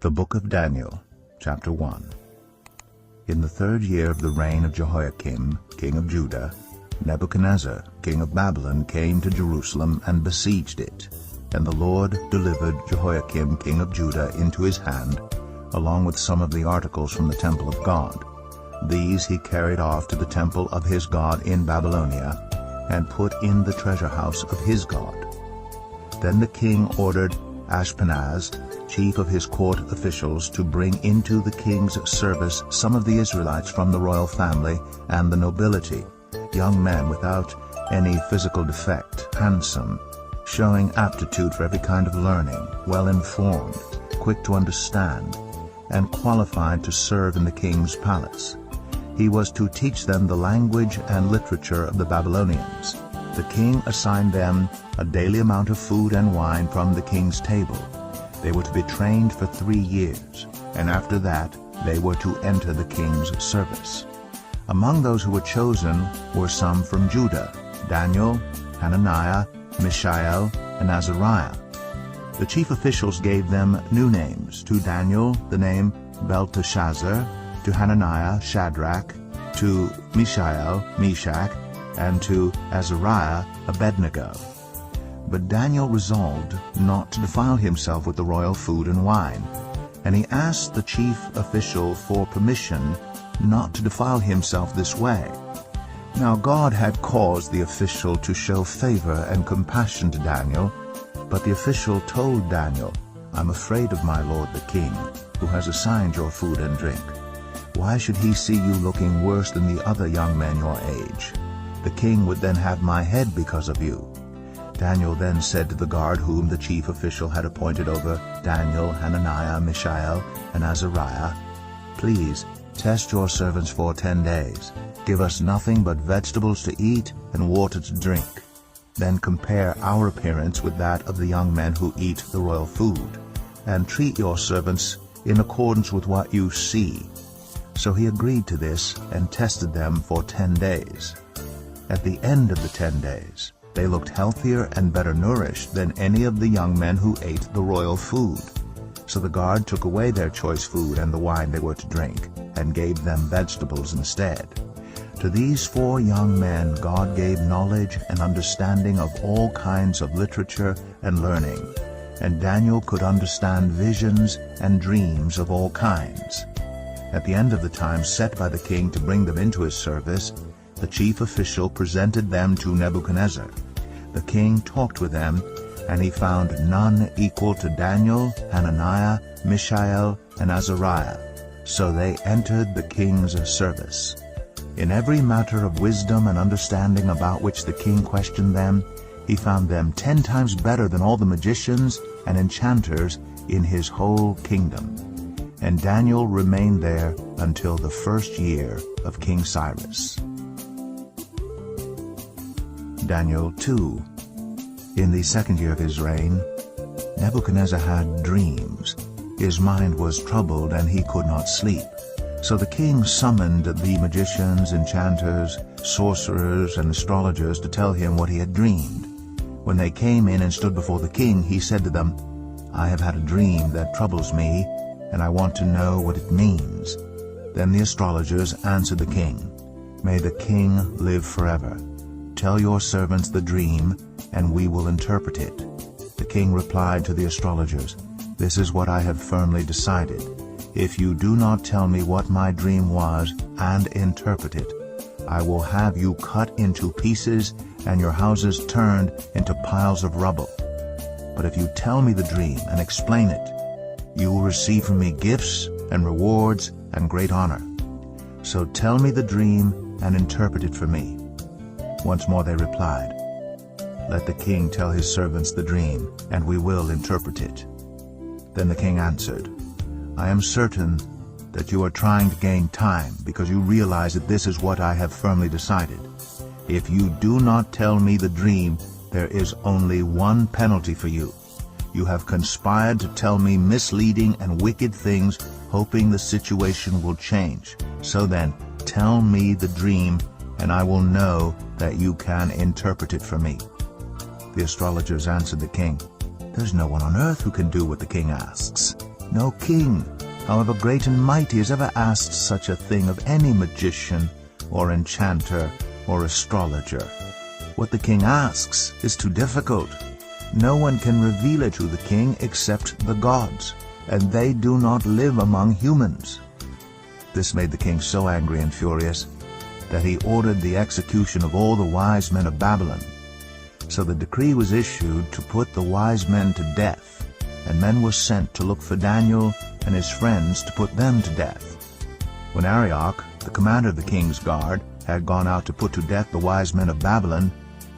The Book of Daniel, Chapter 1. In the 3rd year of the reign of Jehoiakim, king of Judah, Nebuchadnezzar, king of Babylon, came to Jerusalem and besieged it. And the Lord delivered Jehoiakim, king of Judah, into his hand, along with some of the articles from the temple of God. These he carried off to the temple of his God in Babylonia, and put in the treasure house of his God. Then the king ordered Ashpenaz, chief of his court officials, to bring into the king's service some of the Israelites from the royal family and the nobility, young men without any physical defect, handsome, showing aptitude for every kind of learning, well-informed, quick to understand, and qualified to serve in the king's palace. He was to teach them the language and literature of the Babylonians. The king assigned them a daily amount of food and wine from the king's table. They were to be trained for 3 years, and after that they were to enter the king's service. Among those who were chosen were some from Judah: Daniel, Hananiah, Mishael, and Azariah. The chief officials gave them new names: to Daniel the name Belteshazzar, to Hananiah Shadrach, to Mishael Meshach, and to Azariah Abednego. But Daniel resolved not to defile himself with the royal food and wine, and he asked the chief official for permission not to defile himself this way. Now God had caused the official to show favor and compassion to Daniel, but the official told Daniel, "I'm afraid of my lord the king, who has assigned your food and drink. Why should he see you looking worse than the other young men your age? The king would then have my head because of you." Daniel then said to the guard whom the chief official had appointed over Daniel, Hananiah, Mishael, and Azariah, "Please test your servants for 10 days. Give us nothing but vegetables to eat and water to drink. Then compare our appearance with that of the young men who eat the royal food, and treat your servants in accordance with what you see." So he agreed to this and tested them for 10 days. At the end of the 10 days, they looked healthier and better nourished than any of the young men who ate the royal food. So the guard took away their choice food and the wine they were to drink, and gave them vegetables instead. To these 4 young men God gave knowledge and understanding of all kinds of literature and learning, and Daniel could understand visions and dreams of all kinds. At the end of the time set by the king to bring them into his service, the chief official presented them to Nebuchadnezzar. The king talked with them, and he found none equal to Daniel, Hananiah, Mishael, and Azariah. So they entered the king's service. In every matter of wisdom and understanding about which the king questioned them, he found them 10 times better than all the magicians and enchanters in his whole kingdom. And Daniel remained there until the 1st year of King Cyrus. Daniel 2. In the 2nd year of his reign, Nebuchadnezzar had dreams. His mind was troubled, and he could not sleep. So the king summoned the magicians, enchanters, sorcerers, and astrologers to tell him what he had dreamed. When they came in and stood before the king, he said to them, "I have had a dream that troubles me, and I want to know what it means." Then the astrologers answered the king, "May the king live forever. Tell your servants the dream, and we will interpret it." The king replied to the astrologers, "This is what I have firmly decided. If you do not tell me what my dream was and interpret it, I will have you cut into pieces and your houses turned into piles of rubble. But if you tell me the dream and explain it, you will receive from me gifts and rewards and great honor. So tell me the dream and interpret it for me." Once more they replied, "Let the king tell his servants the dream, and we will interpret it." Then the king answered, "I am certain that you are trying to gain time, because you realize that this is what I have firmly decided. If you do not tell me the dream, there is only one penalty for you. You have conspired to tell me misleading and wicked things, hoping the situation will change. So then, tell me the dream, and I will know that you can interpret it for me." The astrologers answered the king, "There's no one on earth who can do what the king asks." No king, however great and mighty, has ever asked such a thing of any magician or enchanter or astrologer. What the king asks is too difficult. No one can reveal it to the king except the gods, and they do not live among humans." This made the king so angry and furious that he ordered the execution of all the wise men of Babylon. So the decree was issued to put the wise men to death, and men were sent to look for Daniel and his friends to put them to death. When Arioch, the commander of the king's guard, had gone out to put to death the wise men of Babylon,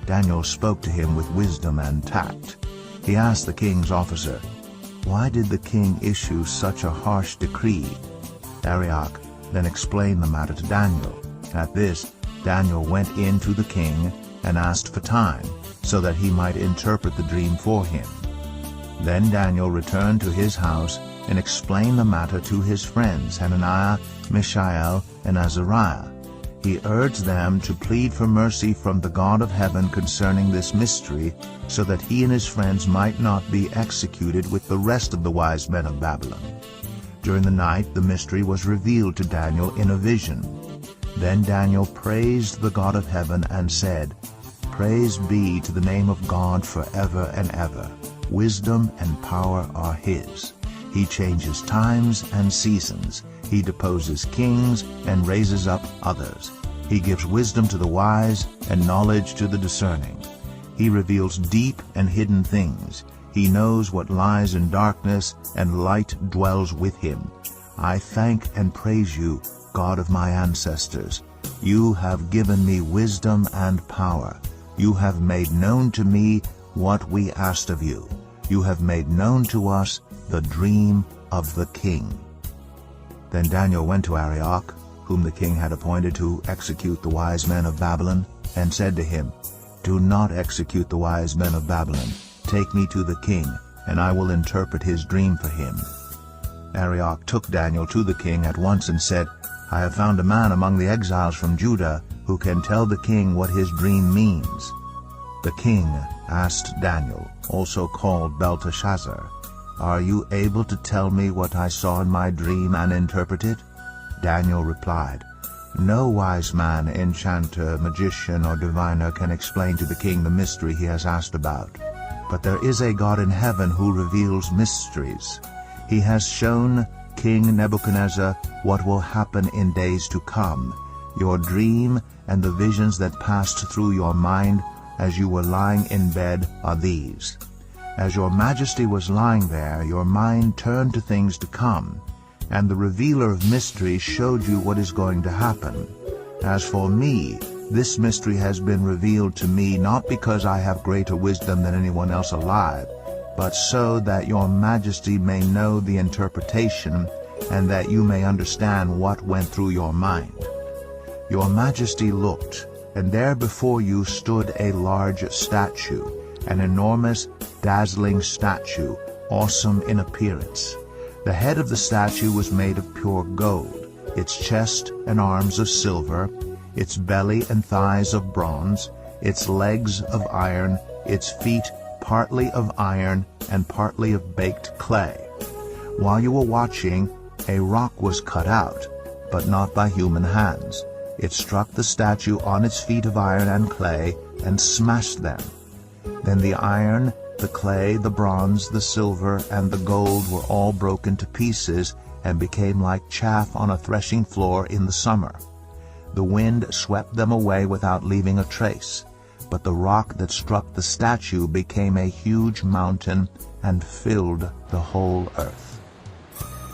Daniel spoke to him with wisdom and tact. He asked the king's officer, "Why did the king issue such a harsh decree?" Arioch then explained the matter to Daniel. At this, Daniel went in to the king and asked for time, so that he might interpret the dream for him. Then Daniel returned to his house and explained the matter to his friends Hananiah, Mishael, and Azariah. He urged them to plead for mercy from the God of heaven concerning this mystery, so that he and his friends might not be executed with the rest of the wise men of Babylon. During the night the mystery was revealed to Daniel in a vision. Then Daniel praised the God of heaven and said, "Praise be to the name of God forever and ever. Wisdom and power are his. He changes times and seasons. He deposes kings and raises up others. He gives wisdom to the wise and knowledge to the discerning. He reveals deep and hidden things. He knows what lies in darkness, and light dwells with him. I thank and praise you, God of my ancestors. You have given me wisdom and power. You have made known to me what we asked of you. You have made known to us the dream of the king." Then Daniel went to Arioch, whom the king had appointed to execute the wise men of Babylon, and said to him, "Do not execute the wise men of Babylon. Take me to the king, and I will interpret his dream for him." Arioch took Daniel to the king at once and said, "I have found a man among the exiles from Judah who can tell the king what his dream means." The king asked Daniel, also called Belteshazzar, "Are you able to tell me what I saw in my dream and interpret it?" Daniel replied, "No wise man, enchanter, magician, or diviner can explain to the king the mystery he has asked about. But there is a God in heaven who reveals mysteries. He has shown King Nebuchadnezzar what will happen in days to come. Your dream and the visions that passed through your mind as you were lying in bed are these. As your majesty was lying there, your mind turned to things to come, and the revealer of mysteries showed you what is going to happen. As for me, this mystery has been revealed to me not because I have greater wisdom than anyone else alive, but so that your majesty may know the interpretation, and that you may understand what went through your mind. Your majesty looked, and there before you stood a large statue, an enormous, dazzling statue, awesome in appearance. The head of the statue was made of pure gold, its chest and arms of silver, its belly and thighs of bronze, its legs of iron, its feet partly of iron and partly of baked clay. While you were watching, a rock was cut out, but not by human hands. It struck the statue on its feet of iron and clay and smashed them. Then the iron, the clay, the bronze, the silver, and the gold were all broken to pieces and became like chaff on a threshing floor in the summer. The wind swept them away without leaving a trace, but the rock that struck the statue became a huge mountain and filled the whole earth.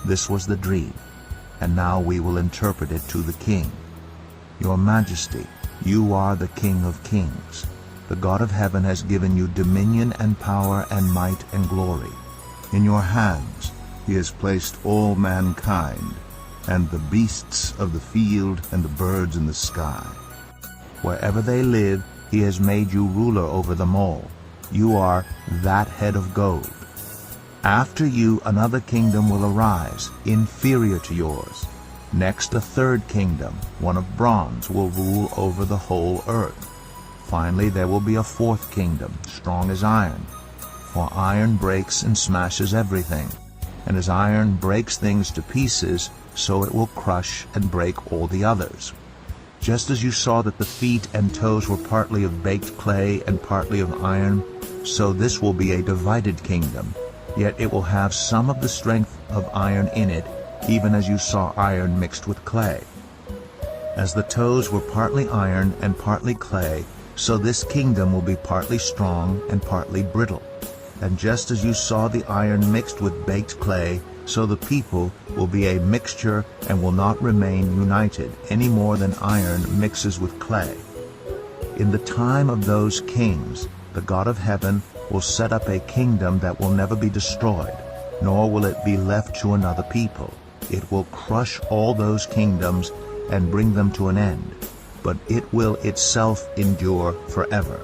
This was the dream, and now we will interpret it to the king. Your Majesty, you are the King of kings. The God of heaven has given you dominion and power and might and glory. In your hands he has placed all mankind, and the beasts of the field and the birds in the sky. Wherever they live, he has made you ruler over them all. You are that head of gold. After you another kingdom will arise, inferior to yours. Next a third kingdom, one of bronze, will rule over the whole earth. Finally there will be a fourth kingdom, strong as iron. For iron breaks and smashes everything. and as iron breaks things to pieces, so it will crush and break all the others. Just as you saw that the feet and toes were partly of baked clay and partly of iron, so this will be a divided kingdom, yet it will have some of the strength of iron in it, even as you saw iron mixed with clay. As the toes were partly iron and partly clay, so this kingdom will be partly strong and partly brittle. And just as you saw the iron mixed with baked clay, so the people will be a mixture and will not remain united, any more than iron mixes with clay. In the time of those kings, the God of heaven will set up a kingdom that will never be destroyed, nor will it be left to another people. It will crush all those kingdoms and bring them to an end, but it will itself endure forever.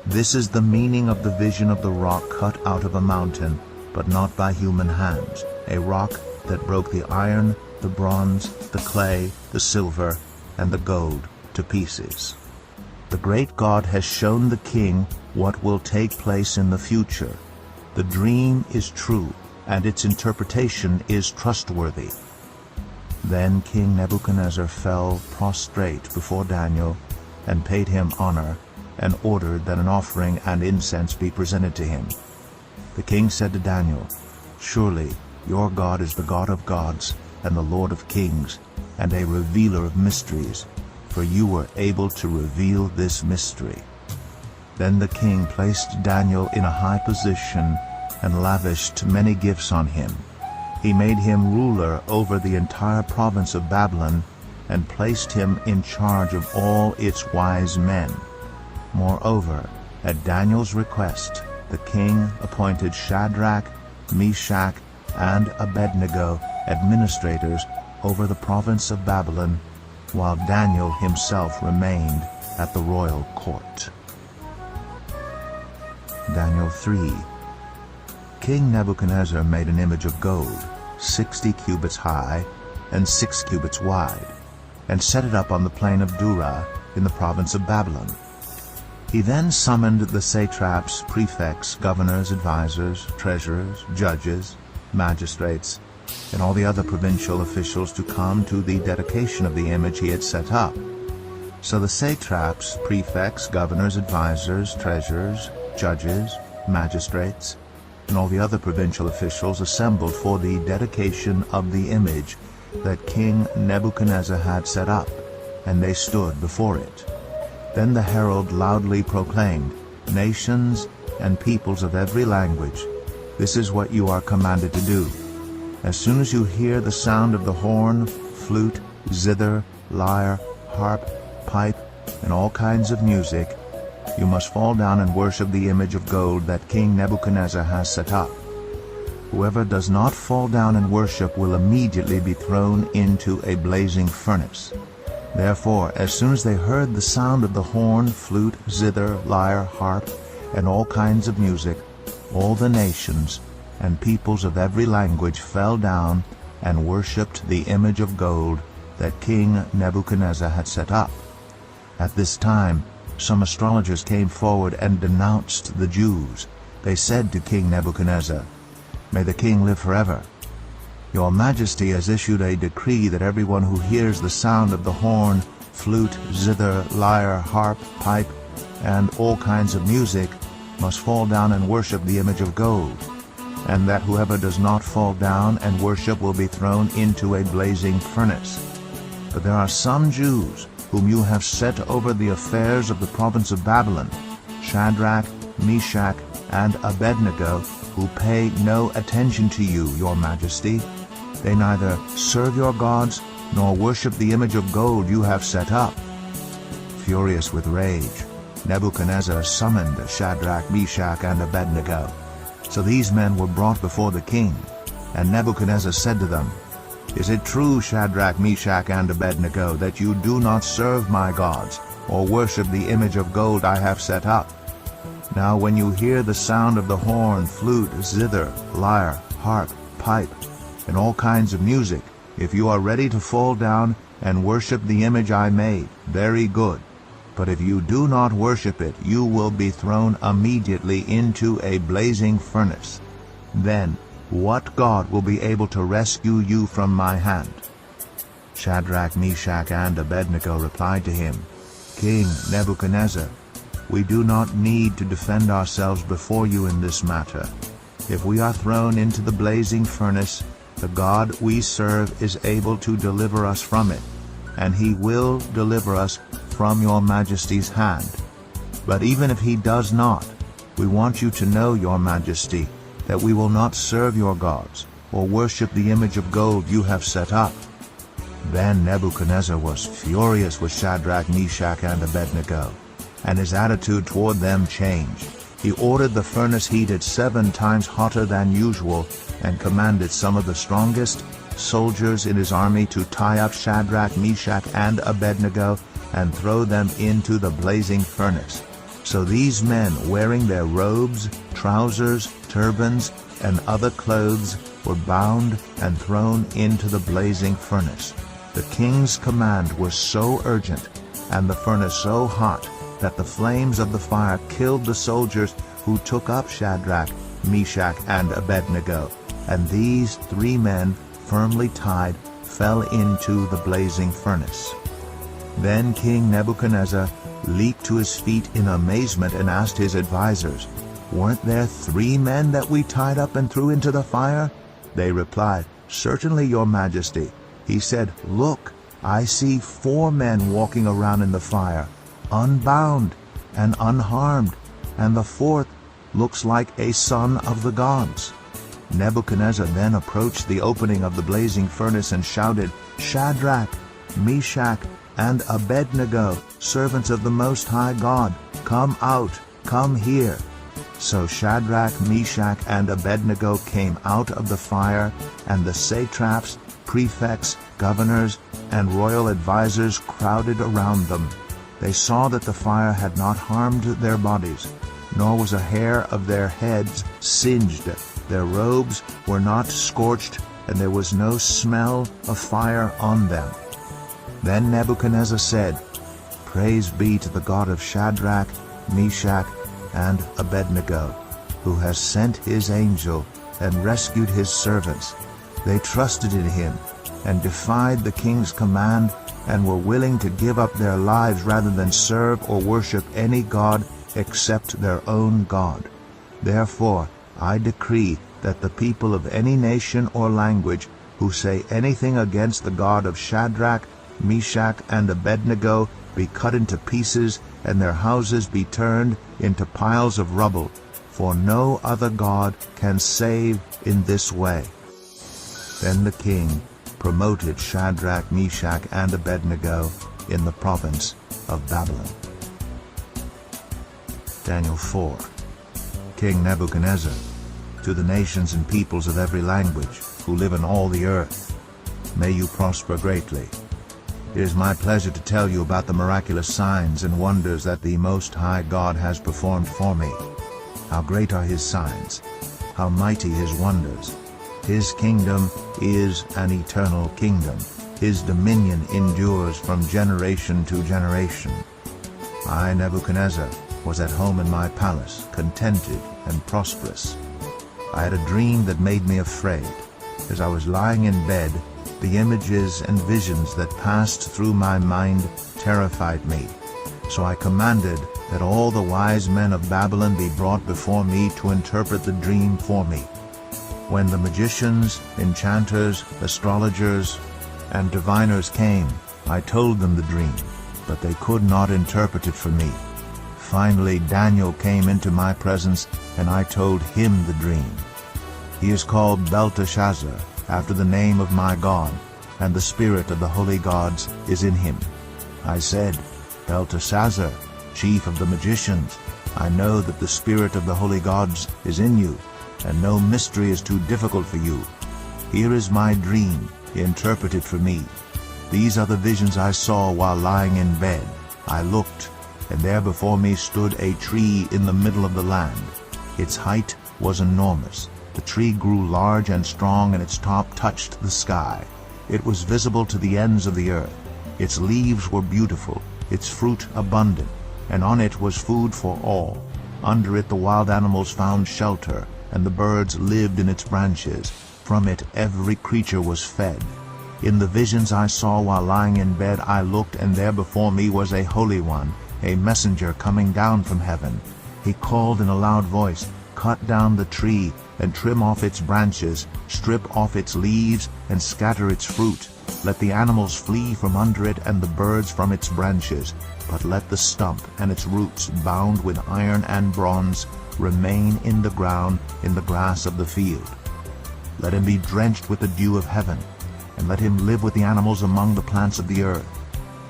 This is the meaning of the vision of the rock cut out of a mountain, but not by human hands, a rock that broke the iron, the bronze, the clay, the silver, and the gold to pieces. The great God has shown the king what will take place in the future. The dream is true, and its interpretation is trustworthy. Then King Nebuchadnezzar fell prostrate before Daniel, and paid him honor, and ordered that an offering and incense be presented to him. The king said to Daniel, "Surely your God is the God of gods, and the Lord of kings, and a revealer of mysteries, for you were able to reveal this mystery." Then the king placed Daniel in a high position, and lavished many gifts on him. He made him ruler over the entire province of Babylon, and placed him in charge of all its wise men. Moreover, at Daniel's request, the king appointed Shadrach, Meshach, and Abednego administrators over the province of Babylon, while Daniel himself remained at the royal court. Daniel 3. King Nebuchadnezzar made an image of gold, 60 cubits high and 6 cubits wide, and set it up on the plain of Dura in the province of Babylon. He then summoned the satraps, prefects, governors, advisors, treasurers, judges, magistrates, and all the other provincial officials to come to the dedication of the image he had set up. So the satraps, prefects, governors, advisors, treasurers, judges, magistrates, and all the other provincial officials assembled for the dedication of the image that King Nebuchadnezzar had set up, and they stood before it. Then the herald loudly proclaimed, "Nations and peoples of every language, this is what you are commanded to do. As soon as you hear the sound of the horn, flute, zither, lyre, harp, pipe, and all kinds of music, you must fall down and worship the image of gold that King Nebuchadnezzar has set up. Whoever does not fall down and worship will immediately be thrown into a blazing furnace." Therefore, as soon as they heard the sound of the horn, flute, zither, lyre, harp, and all kinds of music, all the nations and peoples of every language fell down and worshipped the image of gold that King Nebuchadnezzar had set up. At this time, some astrologers came forward and denounced the Jews. They said to King Nebuchadnezzar, "May the king live forever. Your Majesty has issued a decree that everyone who hears the sound of the horn, flute, zither, lyre, harp, pipe, and all kinds of music must fall down and worship the image of gold, and that whoever does not fall down and worship will be thrown into a blazing furnace. But there are some Jews whom you have set over the affairs of the province of Babylon, Shadrach, Meshach, and Abednego, who pay no attention to you, your Majesty. They neither serve your gods nor worship the image of gold you have set up." Furious with rage, Nebuchadnezzar summoned Shadrach, Meshach, and Abednego. So these men were brought before the king, and Nebuchadnezzar said to them, "Is it true, Shadrach, Meshach, and Abednego, that you do not serve my gods, or worship the image of gold I have set up? Now when you hear the sound of the horn, flute, zither, lyre, harp, pipe, and all kinds of music, if you are ready to fall down and worship the image I made, very good. But if you do not worship it, you will be thrown immediately into a blazing furnace. Then what God will be able to rescue you from my hand?" Shadrach, Meshach, and Abednego replied to him, "King Nebuchadnezzar, we do not need to defend ourselves before you in this matter. If we are thrown into the blazing furnace, the God we serve is able to deliver us from it, and he will deliver us from your majesty's hand. But even if he does not, we want you to know, your majesty, that we will not serve your gods or worship the image of gold you have set up." Then Nebuchadnezzar was furious with Shadrach, Meshach, and Abednego, and his attitude toward them changed. He ordered the furnace heated 7 times hotter than usual and commanded some of the strongest soldiers in his army to tie up Shadrach, Meshach, and Abednego and throw them into the blazing furnace. So these men, wearing their robes, trousers, turbans, and other clothes, were bound and thrown into the blazing furnace. The king's command was so urgent, and the furnace so hot, that the flames of the fire killed the soldiers who took up Shadrach, Meshach, and Abednego, and these 3 men, firmly tied, fell into the blazing furnace. Then King Nebuchadnezzar leaped to his feet in amazement and asked his advisers, "Weren't there 3 men that we tied up and threw into the fire?" They replied, "Certainly, your majesty." He said, "Look, I see 4 men walking around in the fire, unbound and unharmed, and the 4th looks like a son of the gods." Nebuchadnezzar then approached the opening of the blazing furnace and shouted, "Shadrach, Meshach, and Abednego, servants of the Most High God, come out, come here." So Shadrach, Meshach, and Abednego came out of the fire, and the satraps, prefects, governors, and royal advisers crowded around them. They saw that the fire had not harmed their bodies, nor was a hair of their heads singed. Their robes were not scorched, and there was no smell of fire on them. Then Nebuchadnezzar said, "Praise be to the God of Shadrach, Meshach, and Abednego, who has sent his angel and rescued his servants. They trusted in him and defied the king's command and were willing to give up their lives rather than serve or worship any god except their own God. Therefore, I decree that the people of any nation or language who say anything against the God of Shadrach, Meshach, and Abednego be cut into pieces, and their houses be turned into piles of rubble, for no other God can save in this way." Then the king promoted Shadrach, Meshach, and Abednego in the province of Babylon. Daniel 4. King Nebuchadnezzar, to the nations and peoples of every language who live in all the earth, may you prosper greatly. It is my pleasure to tell you about the miraculous signs and wonders that the Most High God has performed for me. How great are his signs, how mighty his wonders. His kingdom is an eternal kingdom. His dominion endures from generation to generation. I, Nebuchadnezzar, was at home in my palace, contented and prosperous. I had a dream that made me afraid. As I was lying in bed, the images and visions that passed through my mind terrified me. So I commanded that all the wise men of Babylon be brought before me to interpret the dream for me. When the magicians, enchanters, astrologers, and diviners came, I told them the dream, but they could not interpret it for me. Finally Daniel came into my presence, and I told him the dream. He is called Belteshazzar, after the name of my God, and the spirit of the holy gods is in him. I said, "Belteshazzar, chief of the magicians, I know that the spirit of the holy gods is in you, and no mystery is too difficult for you. Here is my dream, interpreted for me. These are the visions I saw while lying in bed. I looked, and there before me stood a tree in the middle of the land. Its height was enormous. The tree grew large and strong, and its top touched the sky. It was visible to the ends of the earth. Its leaves were beautiful, its fruit abundant, and on it was food for all. Under it the wild animals found shelter, and the birds lived in its branches. From it every creature was fed. In the visions I saw while lying in bed, I looked, and there before me was a Holy One, a messenger coming down from heaven. He called in a loud voice, "Cut down the tree, and trim off its branches, strip off its leaves, and scatter its fruit. Let the animals flee from under it, and the birds from its branches. But let the stump and its roots, bound with iron and bronze, remain in the ground, in the grass of the field. Let him be drenched with the dew of heaven, and let him live with the animals among the plants of the earth.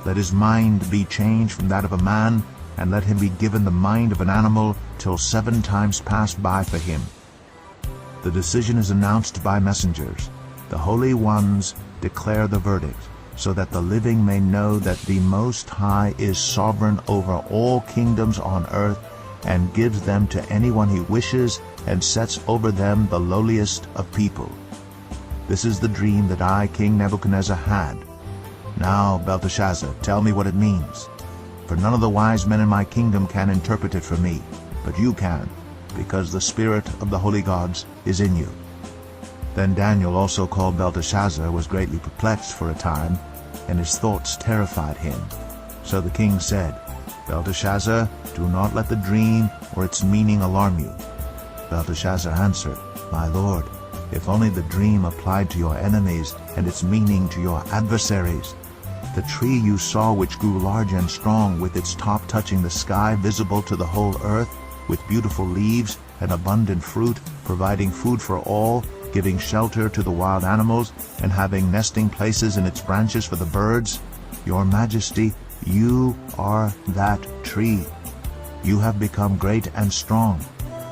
Let his mind be changed from that of a man, and let him be given the mind of an animal, till 7 times pass by for him." The decision is announced by messengers. The holy ones declare the verdict, so that the living may know that the Most High is sovereign over all kingdoms on earth, and gives them to anyone he wishes, and sets over them the lowliest of people. This is the dream that I, King Nebuchadnezzar, had. Now, Belteshazzar, tell me what it means. For none of the wise men in my kingdom can interpret it for me, but you can, because the spirit of the holy gods is in you." Then Daniel, also called Belteshazzar, was greatly perplexed for a time, and his thoughts terrified him. So the king said, "Belteshazzar, do not let the dream or its meaning alarm you." Belteshazzar answered, "My lord, if only the dream applied to your enemies, and its meaning to your adversaries. The tree you saw, which grew large and strong, with its top touching the sky, visible to the whole earth, with beautiful leaves and abundant fruit, providing food for all, giving shelter to the wild animals, and having nesting places in its branches for the birds. Your Majesty, you are that tree. You have become great and strong.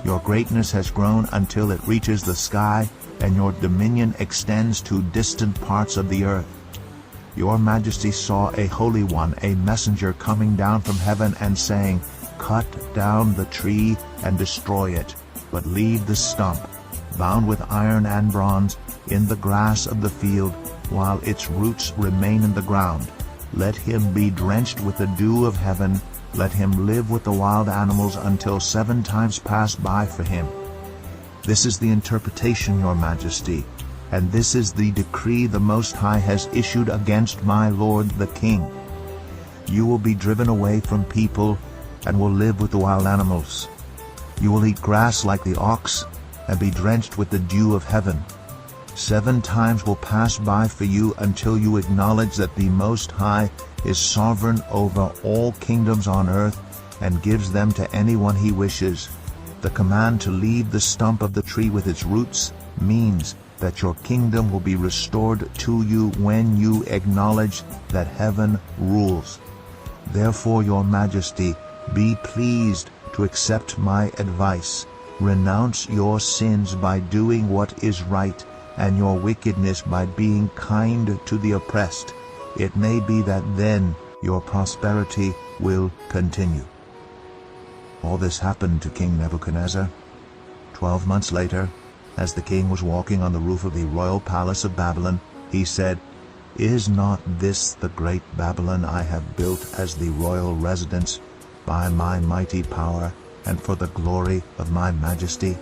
Your greatness has grown until it reaches the sky, and your dominion extends to distant parts of the earth. Your Majesty saw a Holy One, a messenger coming down from heaven and saying, 'Cut down the tree and destroy it, but leave the stump, bound with iron and bronze, in the grass of the field, while its roots remain in the ground. Let him be drenched with the dew of heaven. Let him live with the wild animals until 7 times pass by for him.' This is the interpretation, Your Majesty, and this is the decree the Most High has issued against my lord the king. You will be driven away from people, and will live with the wild animals. You will eat grass like the ox, and be drenched with the dew of heaven. 7 times will pass by for you until you acknowledge that the Most High is sovereign over all kingdoms on earth, and gives them to anyone he wishes. The command to leave the stump of the tree with its roots means that your kingdom will be restored to you when you acknowledge that heaven rules. Therefore, Your Majesty, be pleased to accept my advice. Renounce your sins by doing what is right, and your wickedness by being kind to the oppressed. It may be that then your prosperity will continue." All this happened to King Nebuchadnezzar. 12 months later, as the king was walking on the roof of the royal palace of Babylon, he said, "Is not this the great Babylon I have built as the royal residence by my mighty power and for the glory of my majesty?"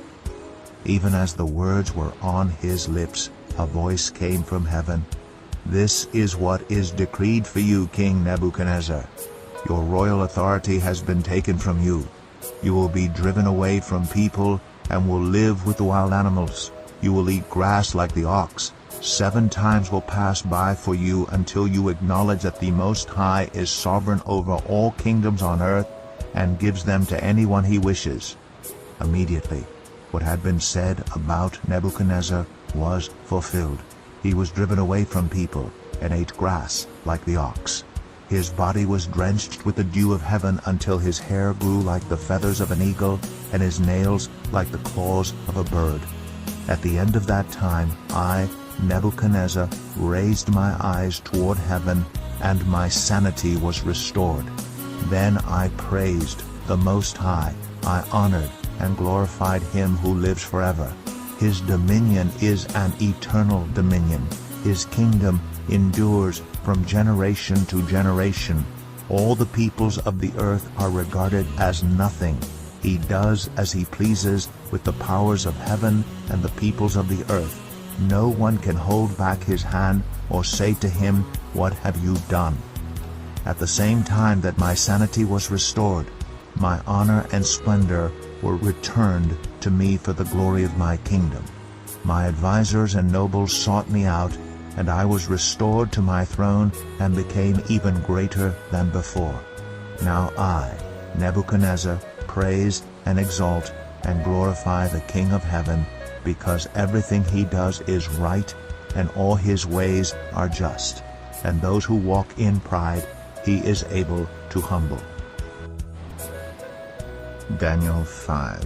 Even as the words were on his lips, a voice came from heaven. "This is what is decreed for you, King Nebuchadnezzar. Your royal authority has been taken from you. You will be driven away from people and will live with the wild animals. You will eat grass like the ox. 7 times will pass by for you until you acknowledge that the Most High is sovereign over all kingdoms on earth, and gives them to anyone he wishes." Immediately, what had been said about Nebuchadnezzar was fulfilled. He was driven away from people and ate grass like the ox. His body was drenched with the dew of heaven until his hair grew like the feathers of an eagle, and his nails like the claws of a bird. At the end of that time, I, Nebuchadnezzar, raised my eyes toward heaven, and my sanity was restored. Then I praised the Most High. I honored and glorified him who lives forever. His dominion is an eternal dominion. His kingdom endures from generation to generation. All the peoples of the earth are regarded as nothing. He does as he pleases with with the powers of heaven and the peoples of the earth. No one can hold back his hand or say to him, "What have you done?" At the same time that my sanity was restored, my honor and splendor were returned to me for the glory of my kingdom. My advisers and nobles sought me out, and I was restored to my throne and became even greater than before. Now I, Nebuchadnezzar, praise and exalt and glorify the King of heaven, because everything he does is right, and all his ways are just, and those who walk in pride he is able to humble. Daniel 5.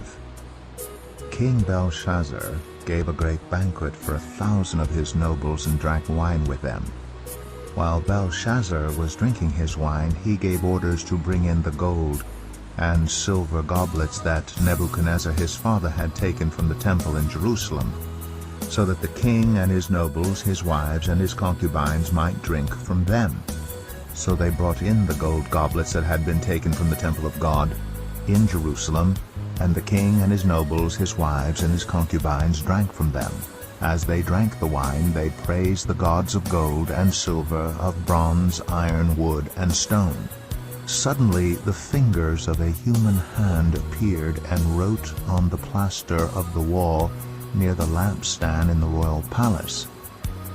King Belshazzar gave a great banquet for 1,000 of his nobles and drank wine with them. While Belshazzar was drinking his wine, he gave orders to bring in the gold and silver goblets that Nebuchadnezzar his father had taken from the temple in Jerusalem, so that the king and his nobles, his wives, and his concubines might drink from them. So they brought in the gold goblets that had been taken from the temple of God in Jerusalem, and the king and his nobles, his wives, and his concubines drank from them. As they drank the wine, they praised the gods of gold and silver, of bronze, iron, wood, and stone. Suddenly the fingers of a human hand appeared and wrote on the plaster of the wall near the lampstand in the royal palace.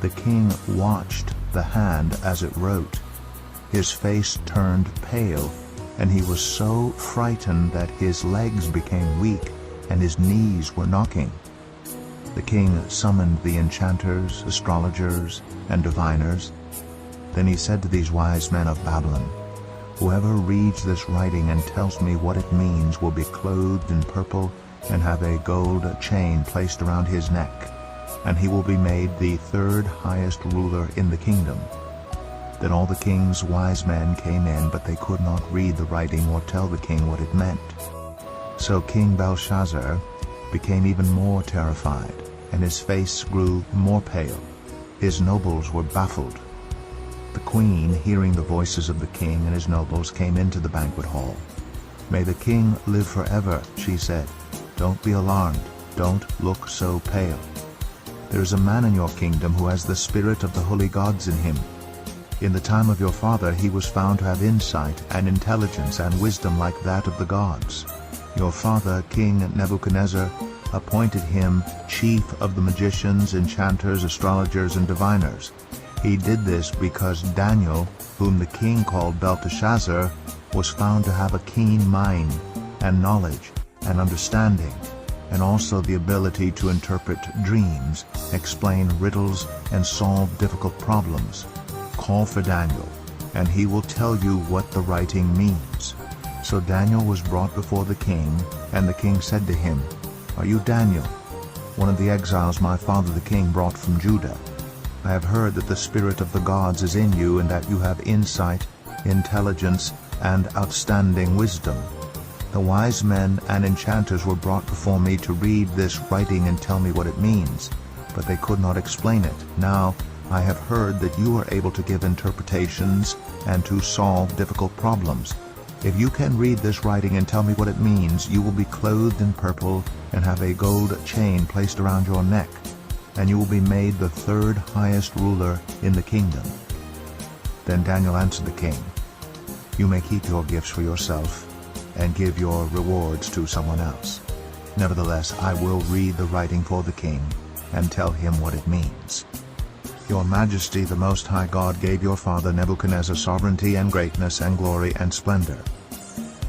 The king watched the hand as it wrote. His face turned pale, and he was so frightened that his legs became weak and his knees were knocking. The king summoned the enchanters, astrologers, and diviners. Then he said to these wise men of Babylon, "Whoever reads this writing and tells me what it means will be clothed in purple and have a gold chain placed around his neck, and he will be made the third highest ruler in the kingdom." Then all the king's wise men came in, but they could not read the writing or tell the king what it meant. So King Belshazzar became even more terrified, and his face grew more pale. His nobles were baffled. The queen, hearing the voices of the king and his nobles, came into the banquet hall. "May the king live forever," she said. "Don't be alarmed. Don't look so pale. There is a man in your kingdom who has the spirit of the holy gods in him. In the time of your father he was found to have insight and intelligence and wisdom like that of the gods. Your father, King Nebuchadnezzar, appointed him chief of the magicians, enchanters, astrologers, and diviners. He did this because Daniel, whom the king called Belteshazzar, was found to have a keen mind and knowledge and understanding, and also the ability to interpret dreams, explain riddles, and solve difficult problems. Call for Daniel, and he will tell you what the writing means." So Daniel was brought before the king, and the king said to him, "Are you Daniel, one of the exiles my father the king brought from Judah? I have heard that the spirit of the gods is in you, and that you have insight, intelligence, and outstanding wisdom. The wise men and enchanters were brought before me to read this writing and tell me what it means, but they could not explain it. Now I have heard that you are able to give interpretations and to solve difficult problems. If you can read this writing and tell me what it means, you will be clothed in purple and have a gold chain placed around your neck, and you will be made the third highest ruler in the kingdom." Then Daniel answered the king, "You may keep your gifts for yourself and give your rewards to someone else. Nevertheless, I will read the writing for the king and tell him what it means. Your Majesty, the Most High God, gave your father Nebuchadnezzar sovereignty and greatness and glory and splendor.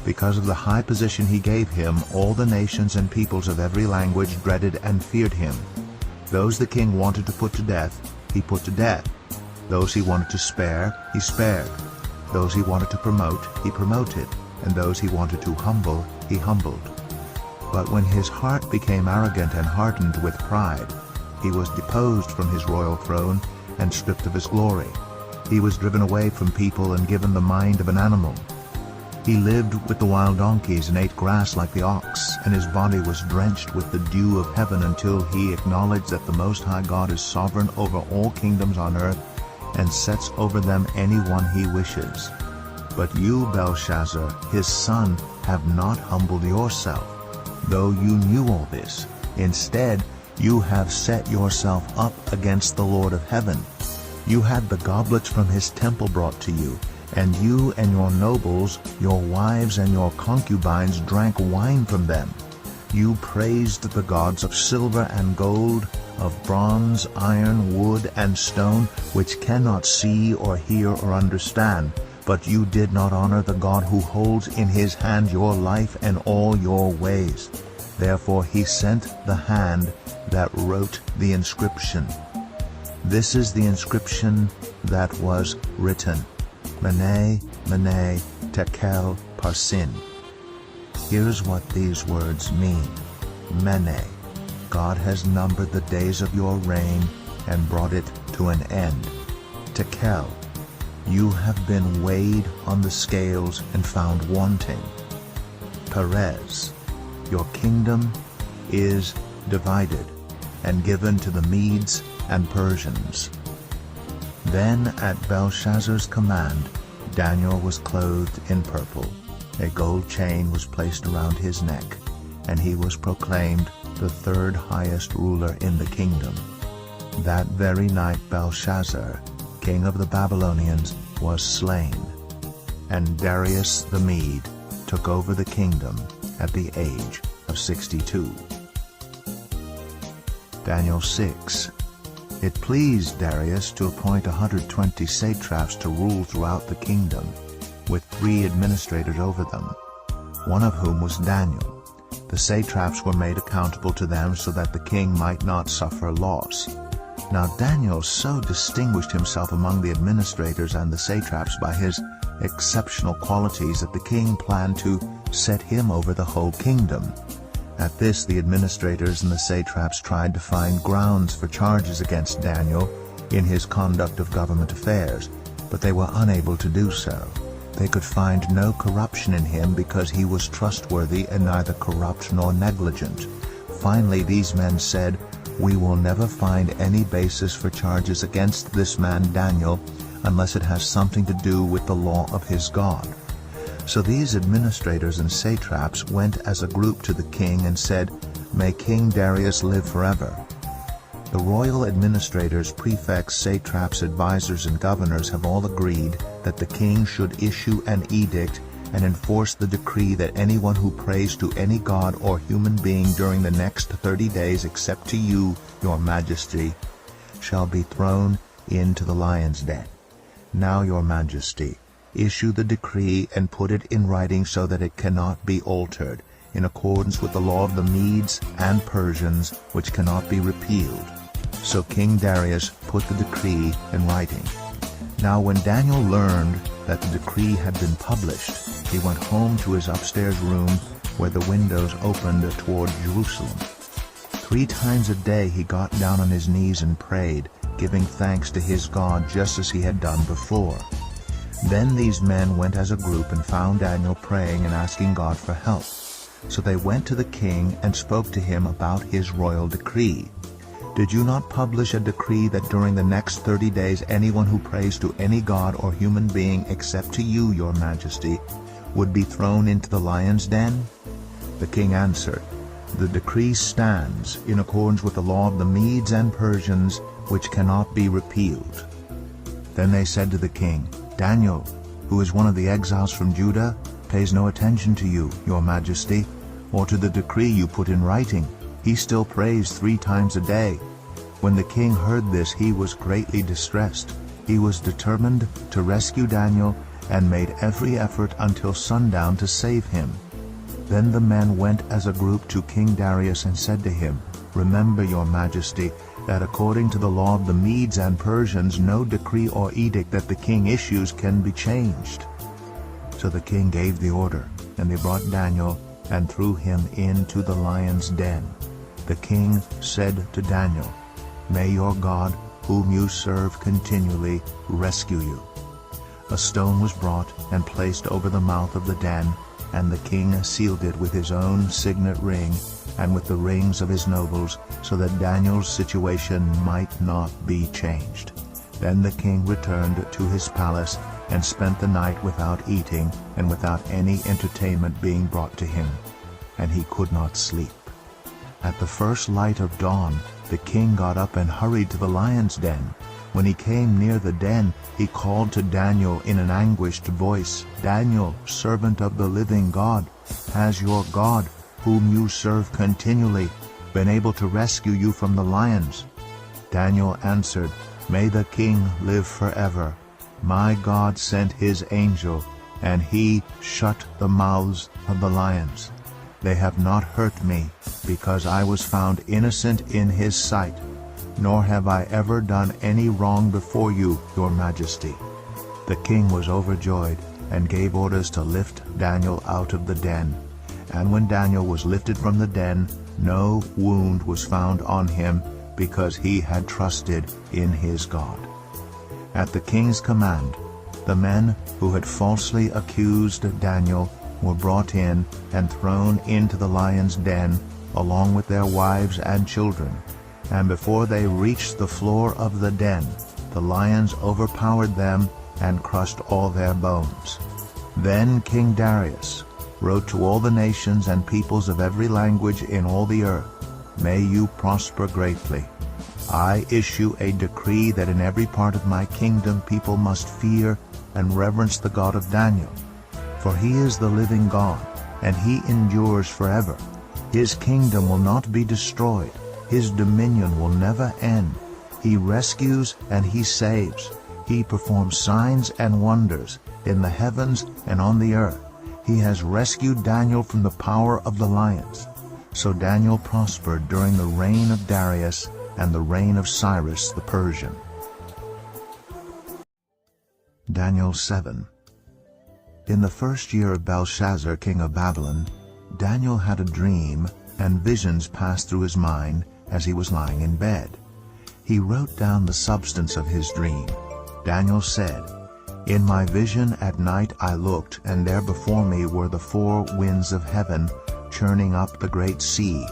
Because of the high position he gave him, all the nations and peoples of every language dreaded and feared him. Those the king wanted to put to death, he put to death. Those he wanted to spare, he spared. Those he wanted to promote, he promoted. And those he wanted to humble, he humbled. But when his heart became arrogant and hardened with pride, he was deposed from his royal throne and stripped of his glory. He was driven away from people and given the mind of an animal. He lived with the wild donkeys and ate grass like the ox, and his body was drenched with the dew of heaven until he acknowledged that the Most High God is sovereign over all kingdoms on earth and sets over them anyone he wishes. But you, Belshazzar, his son, have not humbled yourself. though you knew all this. Instead, you have set yourself up against the Lord of heaven. You had the goblets from his temple brought to you, and you and your nobles, your wives and your concubines drank wine from them. You praised the gods of silver and gold, of bronze, iron, wood, and stone, which cannot see or hear or understand. But you did not honor the God who holds in his hand your life and all your ways. Therefore he sent the hand that wrote the inscription. This is the inscription that was written: Mene, Mene, Tekel, Parsin. Here's what these words mean. Mene, God has numbered the days of your reign and brought it to an end. Tekel, you have been weighed on the scales and found wanting. Perez, your kingdom is divided and given to the Medes and Persians. Then at Belshazzar's command, Daniel was clothed in purple. A gold chain was placed around his neck, and he was proclaimed the third highest ruler in the kingdom. That very night Belshazzar, king of the Babylonians, was slain, and Darius the Mede took over the kingdom at the age of 62. Daniel 6. It pleased Darius to appoint 120 satraps to rule throughout the kingdom, with 3 administrators over them, one of whom was Daniel. The satraps were made accountable to them so that the king might not suffer loss. Now Daniel so distinguished himself among the administrators and the satraps by his exceptional qualities that the king planned to set him over the whole kingdom. At this, the administrators and the satraps tried to find grounds for charges against Daniel in his conduct of government affairs, but they were unable to do so. They could find no corruption in him because he was trustworthy and neither corrupt nor negligent. Finally, these men said, "We will never find any basis for charges against this man Daniel unless it has something to do with the law of his God." So these administrators and satraps went as a group to the king and said, "May King Darius live forever." The royal administrators, prefects, satraps, advisors, and governors have all agreed that the king should issue an edict and enforce the decree that anyone who prays to any god or human being during the next 30 days except to you, your majesty, shall be thrown into the lion's den. Now, your majesty, issue the decree and put it in writing so that it cannot be altered, in accordance with the law of the Medes and Persians, which cannot be repealed. So King Darius put the decree in writing. Now when Daniel learned that the decree had been published, he went home to his upstairs room where the windows opened toward Jerusalem. 3 times a day he got down on his knees and prayed, giving thanks to his God just as he had done before. Then these men went as a group and found Daniel praying and asking God for help. So they went to the king and spoke to him about his royal decree. "Did you not publish a decree that during the next 30 days anyone who prays to any god or human being except to you, your majesty, would be thrown into the lion's den?" The king answered, "The decree stands in accordance with the law of the Medes and Persians, which cannot be repealed." Then they said to the king, "Daniel, who is one of the exiles from Judah, pays no attention to you, your majesty, or to the decree you put in writing. He still prays 3 times a day." When the king heard this, he was greatly distressed. He was determined to rescue Daniel and made every effort until sundown to save him. Then the men went as a group to King Darius and said to him, "Remember, your majesty, that according to the law of the Medes and Persians, no decree or edict that the king issues can be changed." So the king gave the order, and they brought Daniel and threw him into the lion's den. The king said to Daniel, "May your God, whom you serve continually, rescue you." A stone was brought and placed over the mouth of the den, and the king sealed it with his own signet ring and with the rings of his nobles, so that Daniel's situation might not be changed. Then the king returned to his palace and spent the night without eating and without any entertainment being brought to him. and he could not sleep. At the first light of dawn, the king got up and hurried to the lion's den. When he came near the den, he called to Daniel in an anguished voice, "Daniel, servant of the living God, has your God, whom you serve continually, been able to rescue you from the lions?" Daniel answered, "May the king live forever. My God sent his angel, and he shut the mouths of the lions. They have not hurt me, because I was found innocent in his sight, nor have I ever done any wrong before you, your majesty." The king was overjoyed, and gave orders to lift Daniel out of the den. And when Daniel was lifted from the den, no wound was found on him, because he had trusted in his God. At the king's command, the men who had falsely accused Daniel were brought in and thrown into the lion's den, along with their wives and children. And before they reached the floor of the den, the lions overpowered them and crushed all their bones. Then King Darius wrote to all the nations and peoples of every language in all the earth, "May you prosper greatly. I issue a decree that in every part of my kingdom people must fear and reverence the God of Daniel. For he is the living God, and he endures forever. His kingdom will not be destroyed. His dominion will never end. He rescues and he saves. He performs signs and wonders in the heavens and on the earth. He has rescued Daniel from the power of the lions." So Daniel prospered during the reign of Darius and the reign of Cyrus the Persian. Daniel 7. In the first year of Belshazzar, king of Babylon, Daniel had a dream, and visions passed through his mind as he was lying in bed. He wrote down the substance of his dream. Daniel said, "In my vision at night I looked, and there before me were the 4 winds of heaven, churning up the great sea.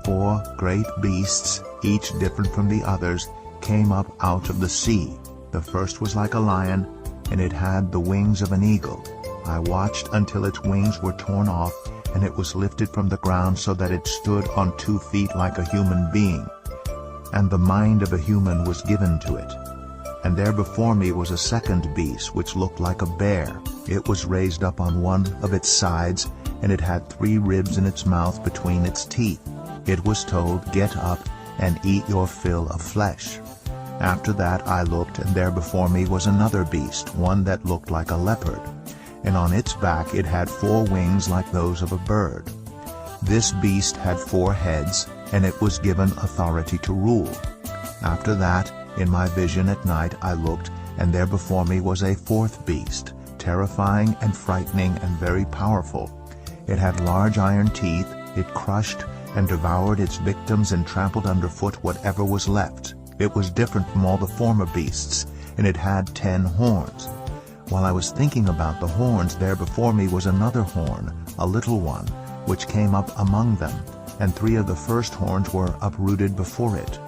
4 great beasts, each different from the others, came up out of the sea. The first was like a lion, and it had the wings of an eagle. I watched until its wings were torn off, and it was lifted from the ground so that it stood on 2 feet like a human being. And the mind of a human was given to it. And there before me was a second beast, which looked like a bear. It was raised up on one of its sides, and it had 3 ribs in its mouth between its teeth. It was told, 'Get up and eat your fill of flesh.' After that I looked, and there before me was another beast, one that looked like a leopard. And on its back it had 4 wings like those of a bird. This beast had 4 heads, and it was given authority to rule. After that, in my vision at night I looked, and there before me was a 4th beast, terrifying and frightening and very powerful. It had large iron teeth. It crushed and devoured its victims and trampled underfoot whatever was left. It was different from all the former beasts, and it had 10 horns. While I was thinking about the horns, there before me was another horn, a little one, which came up among them, and 3 of the first horns were uprooted before it.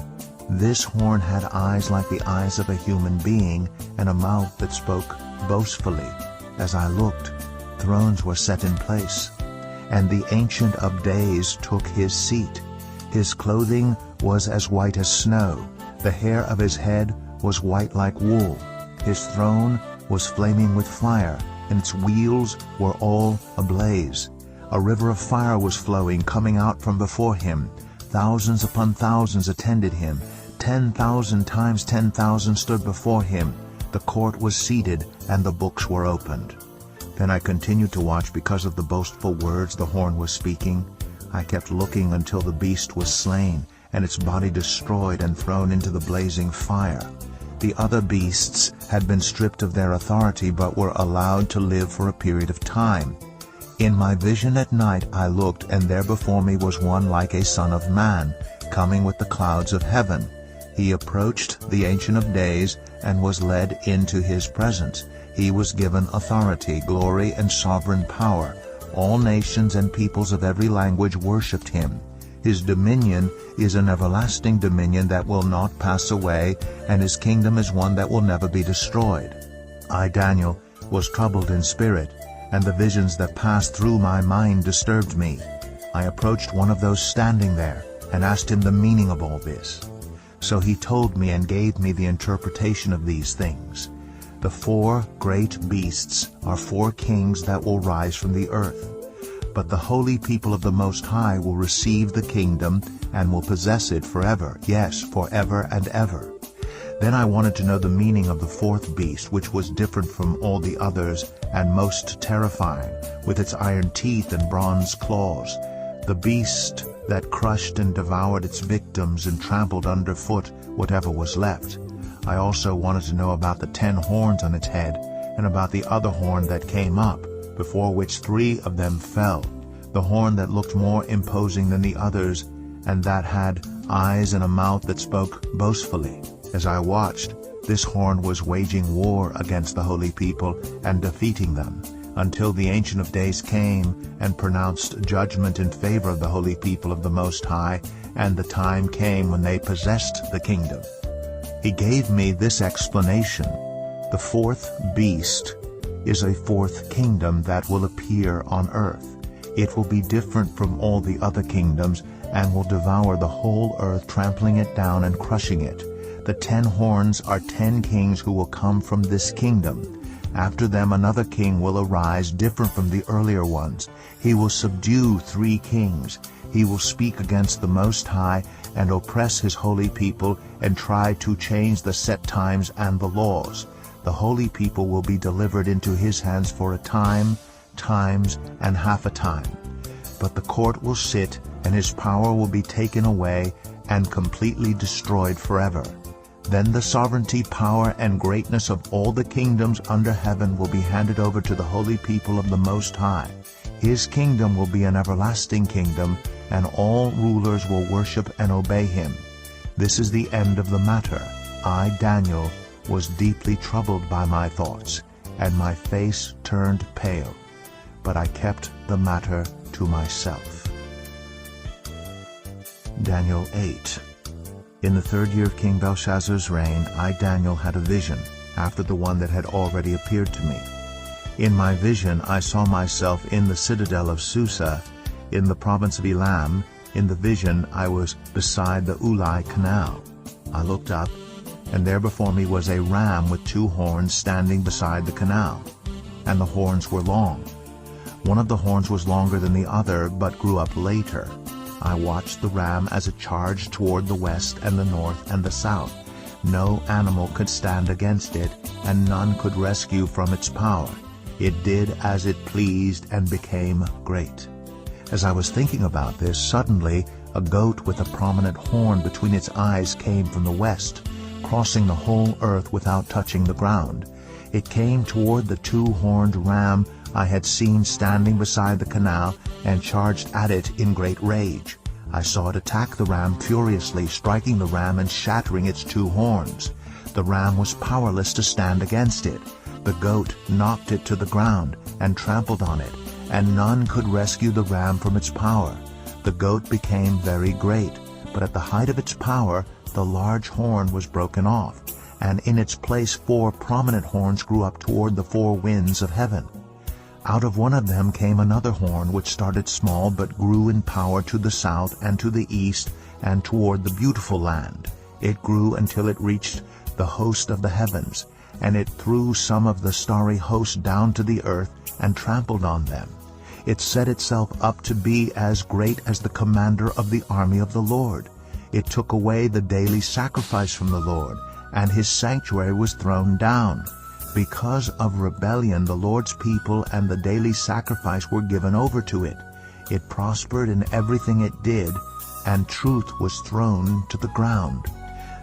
This horn had eyes like the eyes of a human being, and a mouth that spoke boastfully. As I looked, thrones were set in place, and the Ancient of Days took his seat. His clothing was as white as snow. The hair of his head was white like wool. His throne was flaming with fire, and its wheels were all ablaze. A river of fire was flowing, coming out from before him. Thousands upon thousands attended him. 10,000 times 10,000 stood before him. The court was seated, and the books were opened. Then I continued to watch because of the boastful words the horn was speaking. I kept looking until the beast was slain, and its body destroyed and thrown into the blazing fire. The other beasts had been stripped of their authority, but were allowed to live for a period of time. In my vision at night I looked, and there before me was one like a son of man, coming with the clouds of heaven. He approached the Ancient of Days and was led into his presence. He was given authority, glory, and sovereign power. All nations and peoples of every language worshipped him. His dominion is an everlasting dominion that will not pass away, and his kingdom is one that will never be destroyed. I, Daniel, was troubled in spirit, and the visions that passed through my mind disturbed me. I approached one of those standing there and asked him the meaning of all this. So he told me and gave me the interpretation of these things. The 4 great beasts are 4 kings that will rise from the earth. But the holy people of the Most High will receive the kingdom and will possess it forever, yes, forever and ever. Then I wanted to know the meaning of the 4th beast, which was different from all the others and most terrifying, with its iron teeth and bronze claws. The beast that crushed and devoured its victims and trampled underfoot whatever was left. I also wanted to know about the 10 horns on its head, and about the other horn that came up, before which 3 of them fell, the horn that looked more imposing than the others, and that had eyes and a mouth that spoke boastfully. As I watched, this horn was waging war against the holy people and defeating them, until the Ancient of Days came and pronounced judgment in favor of the holy people of the Most High, and the time came when they possessed the kingdom. He gave me this explanation. The 4th beast is a 4th kingdom that will appear on earth. It will be different from all the other kingdoms and will devour the whole earth, trampling it down and crushing it. The 10 horns are 10 kings who will come from this kingdom. After them another king will arise, different from the earlier ones. He will subdue 3 kings. He will speak against the Most High and oppress his holy people and try to change the set times and the laws. The holy people will be delivered into his hands for a time, times, and half a time. But the court will sit, and his power will be taken away and completely destroyed forever. Then the sovereignty, power, and greatness of all the kingdoms under heaven will be handed over to the holy people of the Most High. His kingdom will be an everlasting kingdom, and all rulers will worship and obey him. This is the end of the matter. I, Daniel, was deeply troubled by my thoughts, and my face turned pale. But I kept the matter to myself. Daniel 8. In the 3rd year of King Belshazzar's reign, I, Daniel, had a vision, after the one that had already appeared to me. In my vision I saw myself in the citadel of Susa, in the province of Elam. In the vision I was beside the Ulai Canal. I looked up, and there before me was a ram with 2 horns standing beside the canal, and the horns were long. One of the horns was longer than the other, but grew up later. I watched the ram as it charged toward the west and the north and the south. No animal could stand against it, and none could rescue from its power. It did as it pleased and became great. As I was thinking about this, suddenly a goat with a prominent horn between its eyes came from the west, crossing the whole earth without touching the ground. It came toward the 2-horned ram I had seen standing beside the canal and charged at it in great rage. I saw it attack the ram furiously, striking the ram and shattering its 2 horns. The ram was powerless to stand against it. The goat knocked it to the ground and trampled on it, and none could rescue the ram from its power. The goat became very great, but at the height of its power the large horn was broken off, and in its place 4 prominent horns grew up toward the 4 winds of heaven. Out of one of them came another horn, which started small but grew in power to the south and to the east and toward the beautiful land. It grew until it reached the host of the heavens, and it threw some of the starry host down to the earth and trampled on them. It set itself up to be as great as the commander of the army of the Lord. It took away the daily sacrifice from the Lord, and his sanctuary was thrown down. Because of rebellion, the Lord's people and the daily sacrifice were given over to it. It prospered in everything it did, and truth was thrown to the ground.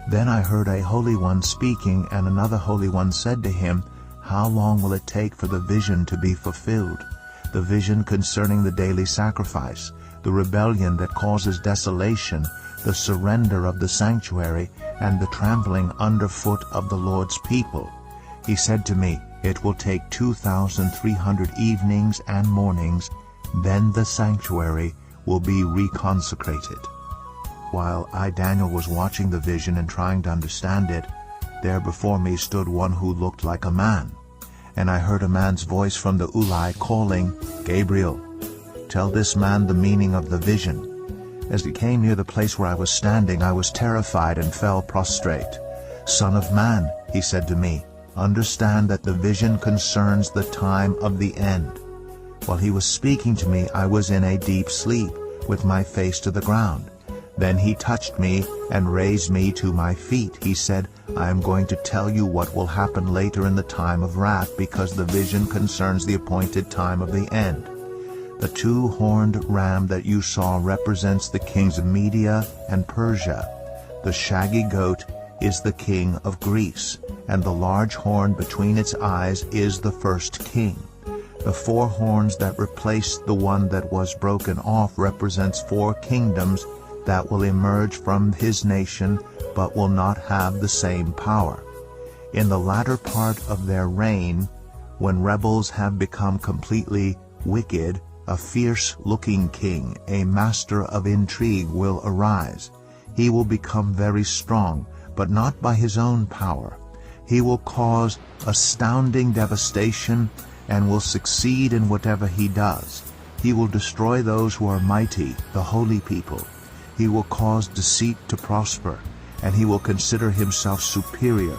Then I heard a Holy One speaking, and another Holy One said to him, "How long will it take for the vision to be fulfilled?" The vision concerning the daily sacrifice, the rebellion that causes desolation, the surrender of the sanctuary, and the trampling underfoot of the Lord's people. He said to me, "It will take 2,300 evenings and mornings, then the sanctuary will be reconsecrated." While I, Daniel, was watching the vision and trying to understand it, there before me stood one who looked like a man. And I heard a man's voice from the Ulai calling, "Gabriel, Tell this man the meaning of the vision." As he came near the place where I was standing, I was terrified and fell prostrate. "Son of man," he said to me, "understand that the vision concerns the time of the end." While he was speaking to me, I was in a deep sleep, with my face to the ground. Then he touched me and raised me to my feet. He said, "I am going to tell you what will happen later in the time of wrath, because the vision concerns the appointed time of the end. The two-horned ram that you saw represents the kings of Media and Persia. The shaggy goat is the king of Greece, and the large horn between its eyes is the first king. The four horns that replaced the one that was broken off represents four kingdoms that will emerge from his nation, but will not have the same power. In the latter part of their reign, when rebels have become completely wicked, a fierce-looking king, a master of intrigue, will arise. He will become very strong, but not by his own power. He will cause astounding devastation and will succeed in whatever he does. He will destroy those who are mighty, the holy people. He will cause deceit to prosper, and he will consider himself superior.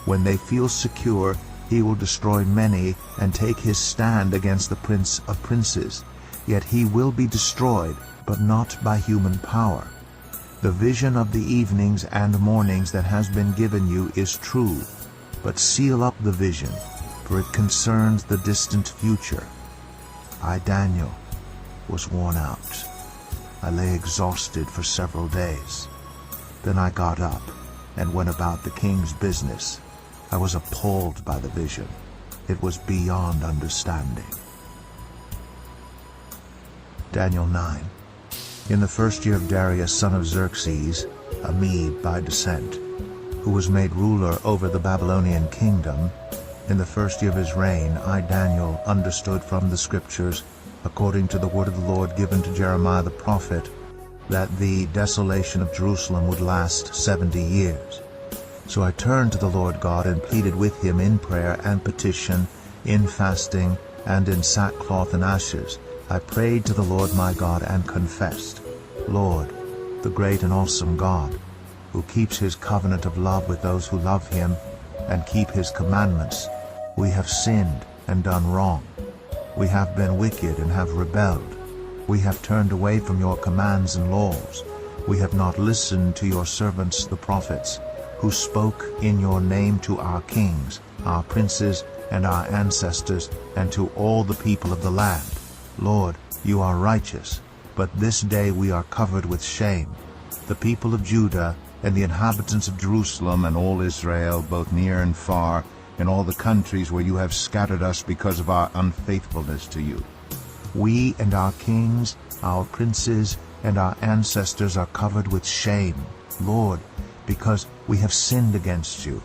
When they feel secure, he will destroy many and take his stand against the Prince of Princes. Yet he will be destroyed, but not by human power. The vision of the evenings and mornings that has been given you is true, but seal up the vision, for it concerns the distant future. I, Daniel, was worn out. I lay exhausted for several days. Then I got up and went about the king's business. I was appalled by the vision. It was beyond understanding. Daniel 9. In the first year of Darius, son of Xerxes, a Mede by descent, who was made ruler over the Babylonian kingdom, in the first year of his reign, I, Daniel, understood from the Scriptures, according to the word of the Lord given to Jeremiah the prophet, that the desolation of Jerusalem would last 70 years. So I turned to the Lord God and pleaded with him in prayer and petition, in fasting, and in sackcloth and ashes. I prayed to the Lord my God and confessed, "Lord, the great and awesome God, who keeps his covenant of love with those who love him and keep his commandments, we have sinned and done wrong. We have been wicked and have rebelled. We have turned away from your commands and laws. We have not listened to your servants the prophets, who spoke in your name to our kings, our princes, and our ancestors, and to all the people of the land. Lord, you are righteous, but this day we are covered with shame. The people of Judah and the inhabitants of Jerusalem and all Israel, both near and far, in all the countries where you have scattered us because of our unfaithfulness to you. We and our kings, our princes, and our ancestors are covered with shame, Lord, because we have sinned against you.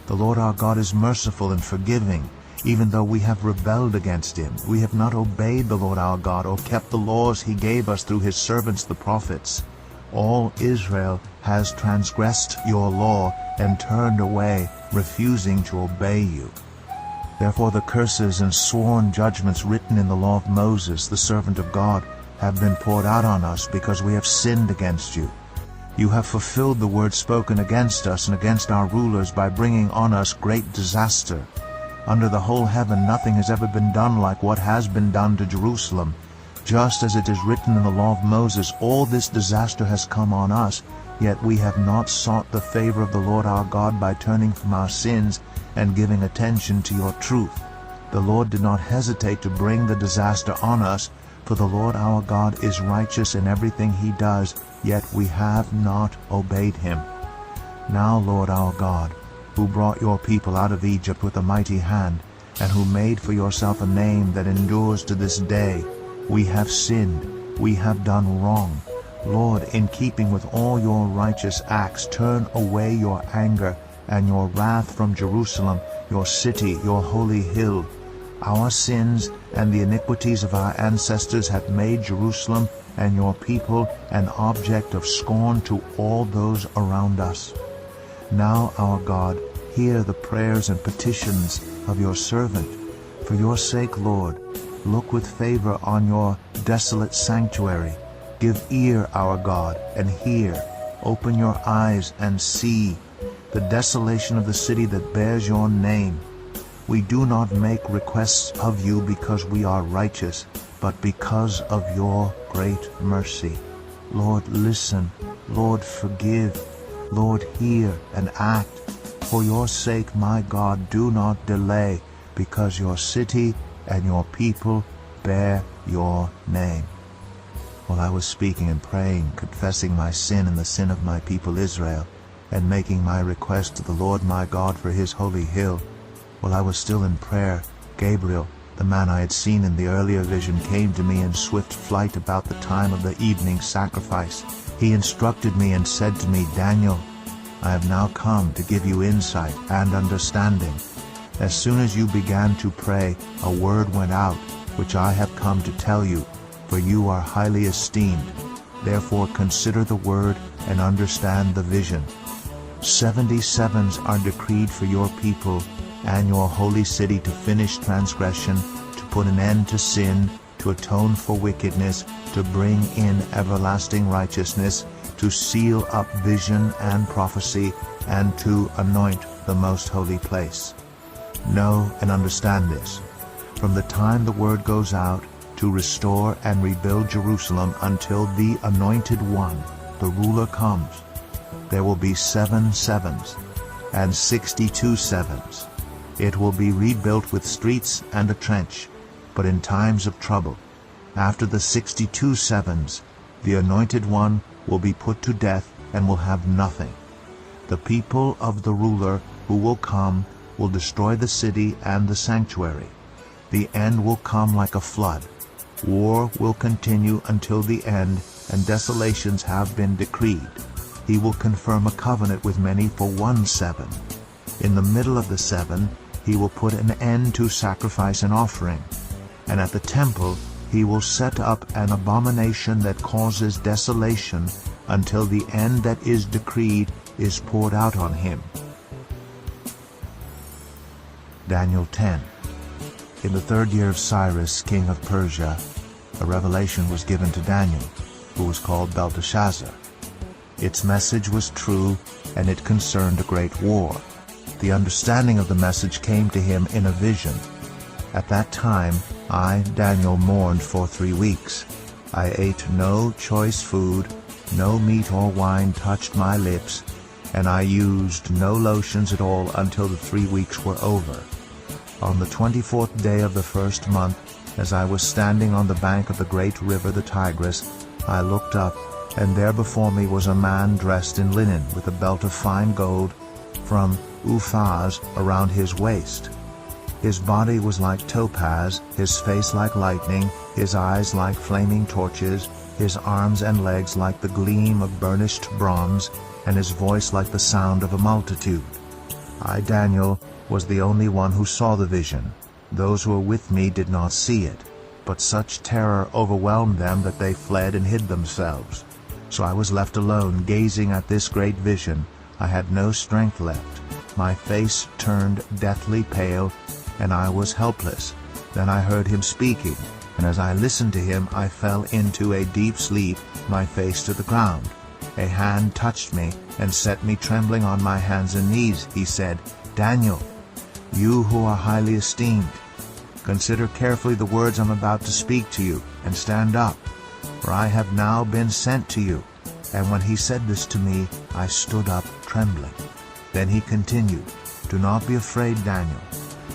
The Lord our God is merciful and forgiving, even though we have rebelled against him. We have not obeyed the Lord our God or kept the laws he gave us through his servants the prophets. All Israel has transgressed your law and turned away, refusing to obey you. Therefore the curses and sworn judgments written in the law of Moses, the servant of God, have been poured out on us because we have sinned against you. You have fulfilled the word spoken against us and against our rulers by bringing on us great disaster. Under the whole heaven nothing has ever been done like what has been done to Jerusalem. Just as it is written in the law of Moses, all this disaster has come on us, yet we have not sought the favor of the Lord our God by turning from our sins and giving attention to your truth. The Lord did not hesitate to bring the disaster on us, for the Lord our God is righteous in everything he does, yet we have not obeyed him. Now, Lord our God, who brought your people out of Egypt with a mighty hand, and who made for yourself a name that endures to this day, we have sinned, we have done wrong. Lord, in keeping with all your righteous acts, turn away your anger and your wrath from Jerusalem, your city, your holy hill. Our sins and the iniquities of our ancestors have made Jerusalem and your people an object of scorn to all those around us. Now, our God, hear the prayers and petitions of your servant. For your sake, Lord, Look with favor on your desolate sanctuary. Give ear, our God, and hear. Open your eyes and see the desolation of the city that bears your name. We do not make requests of you because we are righteous, but because of your great mercy. Lord, listen. Lord, forgive. Lord, hear and act. For your sake, my God, do not delay, because your city and your people bear your name. While I was speaking and praying, confessing my sin and the sin of my people Israel, and making my request to the Lord my God for his holy hill, while I was still in prayer, Gabriel, the man I had seen in the earlier vision, came to me in swift flight about the time of the evening sacrifice. He instructed me and said to me, Daniel, I have now come to give you insight and understanding. As soon as you began to pray, a word went out, which I have come to tell you, for you are highly esteemed. Therefore consider the word and understand the vision. 70 sevens are decreed for your people and your holy city, to finish transgression, to put an end to sin, to atone for wickedness, to bring in everlasting righteousness, to seal up vision and prophecy, and to anoint the most holy place. Know and understand this. From the time the word goes out to restore and rebuild Jerusalem until the Anointed One, the ruler, comes, there will be 7 sevens and 62 sevens. It will be rebuilt with streets and a trench, but in times of trouble. After the 62 sevens, the Anointed One will be put to death and will have nothing. The people of the ruler who will come will destroy the city and the sanctuary. The end will come like a flood. War will continue until the end, and desolations have been decreed. He will confirm a covenant with many for 1 7. In the middle of the 7, he will put an end to sacrifice and offering. And at the temple he will set up an abomination that causes desolation until the end that is decreed is poured out on him. Daniel 10. In the 3rd year of Cyrus, king of Persia, a revelation was given to Daniel, who was called Belteshazzar. Its message was true, and it concerned a great war. The understanding of the message came to him in a vision. At that time I, Daniel, mourned for 3 weeks. I ate no choice food, no meat or wine touched my lips, and I used no lotions at all until the 3 weeks were over. On the 24th day of the 1st month, as I was standing on the bank of the great river the Tigris, I looked up, and there before me was a man dressed in linen, with a belt of fine gold from Uphaz around his waist. His body was like topaz, his face like lightning, his eyes like flaming torches, his arms and legs like the gleam of burnished bronze, and his voice like the sound of a multitude. I, Daniel, was the only one who saw the vision. Those who were with me did not see it, but such terror overwhelmed them that they fled and hid themselves. So I was left alone, gazing at this great vision. I had no strength left. My face turned deathly pale, and I was helpless. Then I heard him speaking, and as I listened to him, I fell into a deep sleep, my face to the ground. A hand touched me and set me trembling on my hands and knees. He said, Daniel, you who are highly esteemed, consider carefully the words I'm about to speak to you, and stand up, for I have now been sent to you. And when he said this to me, I stood up trembling. Then he continued, Do not be afraid, Daniel.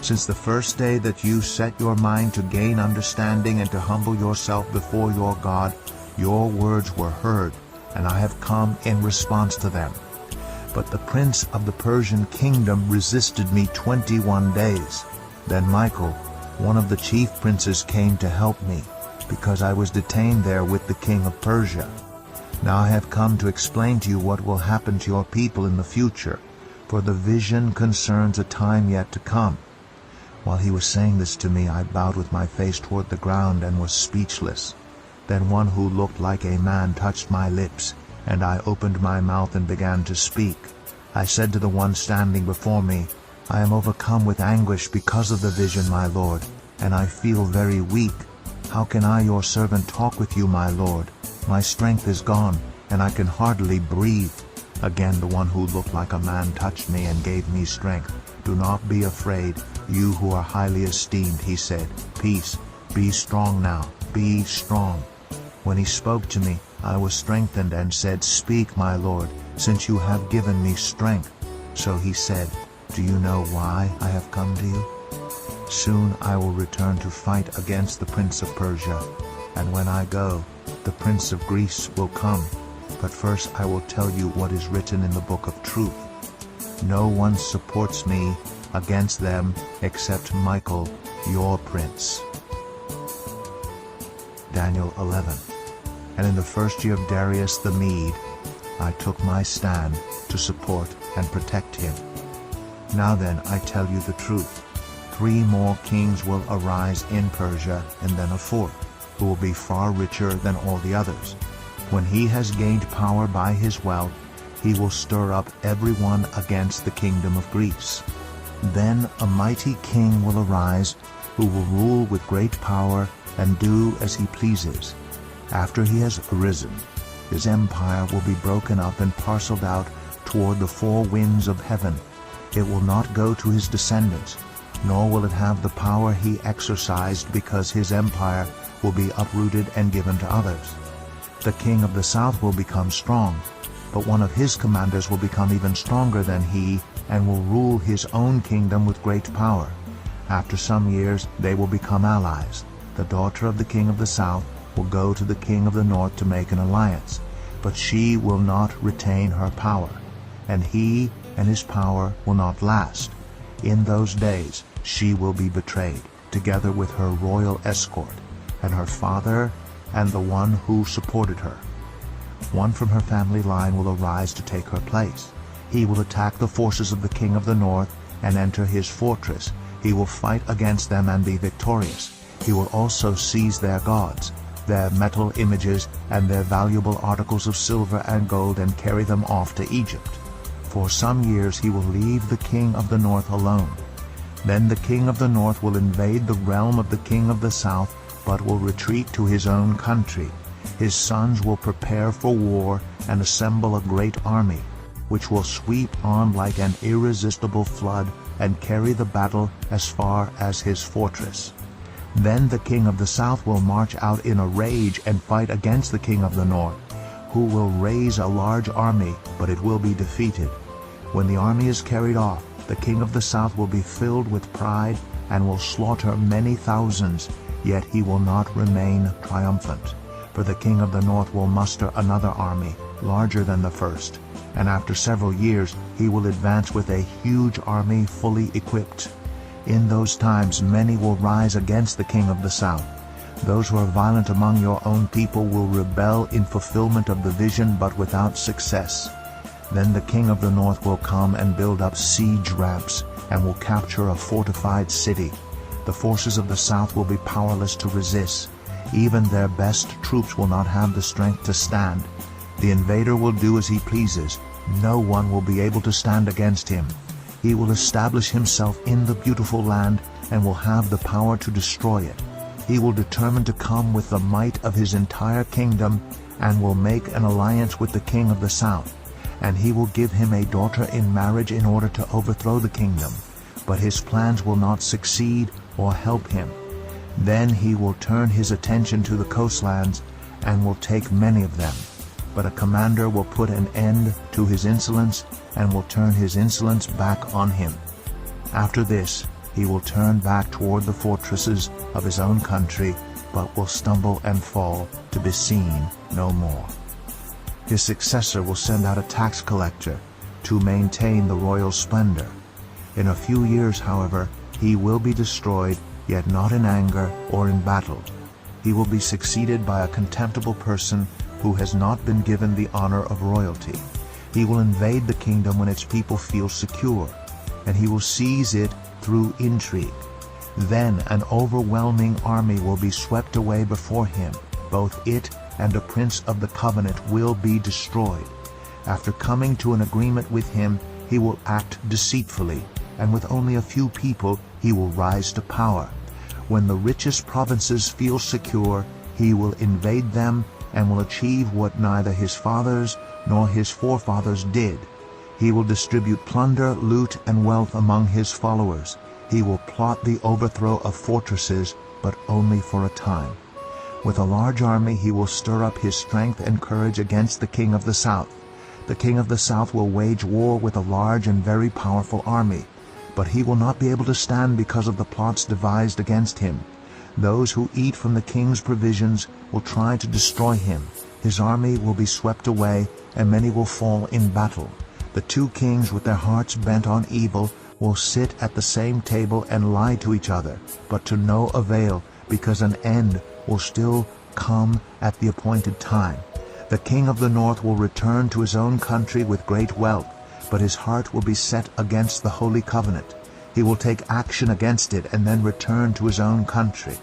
Since the first day that you set your mind to gain understanding and to humble yourself before your God, your words were heard, and I have come in response to them. But the prince of the Persian kingdom resisted me 21 days. Then Michael, one of the chief princes, came to help me, because I was detained there with the king of Persia. Now I have come to explain to you what will happen to your people in the future, for the vision concerns a time yet to come. While he was saying this to me, I bowed with my face toward the ground and was speechless. Then one who looked like a man touched my lips, and I opened my mouth and began to speak. I said to the one standing before me, I am overcome with anguish because of the vision, my Lord, and I feel very weak. How can I, your servant, talk with you, my lord? My strength is gone, and I can hardly breathe." Again the one who looked like a man touched me and gave me strength. "Do not be afraid, you who are highly esteemed," he said. "Peace, be strong now, be strong." When he spoke to me, I was strengthened and said, "Speak, my lord, since you have given me strength." So he said, "Do you know why I have come to you? Soon I will return to fight against the prince of Persia, and when I go, the prince of Greece will come. But first I will tell you what is written in the book of truth. No one supports me against them except Michael, your prince." Daniel 11. And in the first year of Darius the Mede, I took my stand to support and protect him. Now then, I tell you the truth. 3 more kings will arise in Persia, and then a 4th, who will be far richer than all the others. When he has gained power by his wealth, he will stir up everyone against the kingdom of Greece. Then a mighty king will arise, who will rule with great power and do as he pleases. After he has arisen, his empire will be broken up and parceled out toward the 4 winds of heaven. It will not go to his descendants, nor will it have the power he exercised, because his empire will be uprooted and given to others. The king of the south will become strong, but one of his commanders will become even stronger than he, and will rule his own kingdom with great power. After some years they will become allies. The daughter of the king of the south will go to the king of the north to make an alliance, but she will not retain her power, and he and his power will not last. In those days she will be betrayed, together with her royal escort, and her father and the one who supported her. One from her family line will arise to take her place. He will attack the forces of the king of the north and enter his fortress. He will fight against them and be victorious. He will also seize their gods, their metal images, and their valuable articles of silver and gold, and carry them off to Egypt. For some years he will leave the king of the north alone. Then the king of the north will invade the realm of the king of the south, but will retreat to his own country. His sons will prepare for war and assemble a great army, which will sweep on like an irresistible flood and carry the battle as far as his fortress. Then the king of the south will march out in a rage and fight against the king of the north, who will raise a large army, but it will be defeated. When the army is carried off, the king of the south will be filled with pride and will slaughter many thousands, yet he will not remain triumphant. For the king of the north will muster another army, larger than the first, and after several years he will advance with a huge army fully equipped. In those times many will rise against the king of the south. Those who are violent among your own people will rebel in fulfillment of the vision, but without success. Then the king of the north will come and build up siege ramps, and will capture a fortified city. The forces of the south will be powerless to resist. Even their best troops will not have the strength to stand. The invader will do as he pleases. No one will be able to stand against him. He will establish himself in the beautiful land and will have the power to destroy it. He will determine to come with the might of his entire kingdom and will make an alliance with the king of the south. And he will give him a daughter in marriage in order to overthrow the kingdom. But his plans will not succeed or help him. Then he will turn his attention to the coastlands and will take many of them. But a commander will put an end to his insolence and will turn his insolence back on him. After this, he will turn back toward the fortresses of his own country, but will stumble and fall to be seen no more. His successor will send out a tax collector to maintain the royal splendor. In a few years, however, he will be destroyed, yet not in anger or in battle. He will be succeeded by a contemptible person who has not been given the honor of royalty. He will invade the kingdom when its people feel secure, and he will seize it through intrigue. Then an overwhelming army will be swept away before him. Both it and a prince of the covenant will be destroyed. After coming to an agreement with him, he will act deceitfully, and with only a few people he will rise to power. when the richest provinces feel secure, he will invade them and will achieve what neither his fathers nor his forefathers did. He will distribute plunder, loot, and wealth among his followers. He will plot the overthrow of fortresses, but only for a time. With a large army he will stir up his strength and courage against the king of the south. The king of the south will wage war with a large and very powerful army, but he will not be able to stand because of the plots devised against him. Those who eat from the king's provisions will try to destroy him. His army will be swept away, and many will fall in battle. The two kings, with their hearts bent on evil, will sit at the same table and lie to each other, but to no avail, because an end will still come at the appointed time. The king of the north will return to his own country with great wealth, but his heart will be set against the Holy Covenant. He will take action against it and then return to his own country.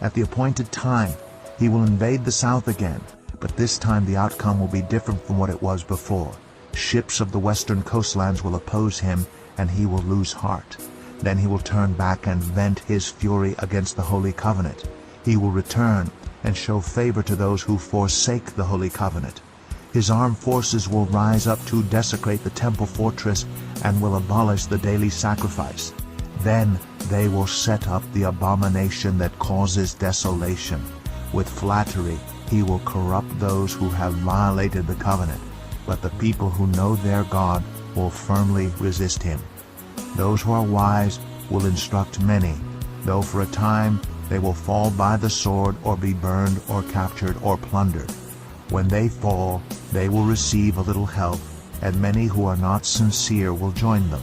At the appointed time, he will invade the south again, but this time the outcome will be different from what it was before. Ships of the western coastlands will oppose him, and he will lose heart. Then he will turn back and vent his fury against the Holy Covenant. He will return and show favor to those who forsake the Holy Covenant. His armed forces will rise up to desecrate the temple fortress and will abolish the daily sacrifice. Then they will set up the abomination that causes desolation. With flattery he will corrupt those who have violated the covenant, but the people who know their God will firmly resist him. Those who are wise will instruct many, though for a time they will fall by the sword or be burned or captured or plundered. When they fall, they will receive a little help, and many who are not sincere will join them.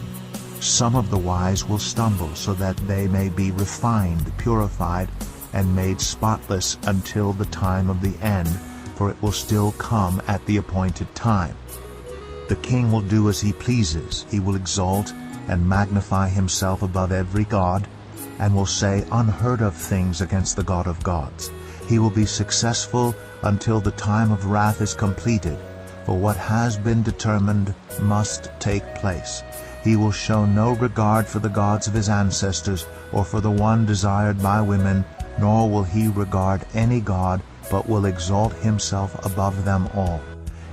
Some of the wise will stumble so that they may be refined, purified, and made spotless until the time of the end, for it will still come at the appointed time. The king will do as he pleases. He will exalt and magnify himself above every god, and will say unheard of things against the God of gods. He will be successful until the time of wrath is completed, for what has been determined must take place. He will show no regard for the gods of his ancestors, or for the one desired by women, nor will he regard any god, but will exalt himself above them all.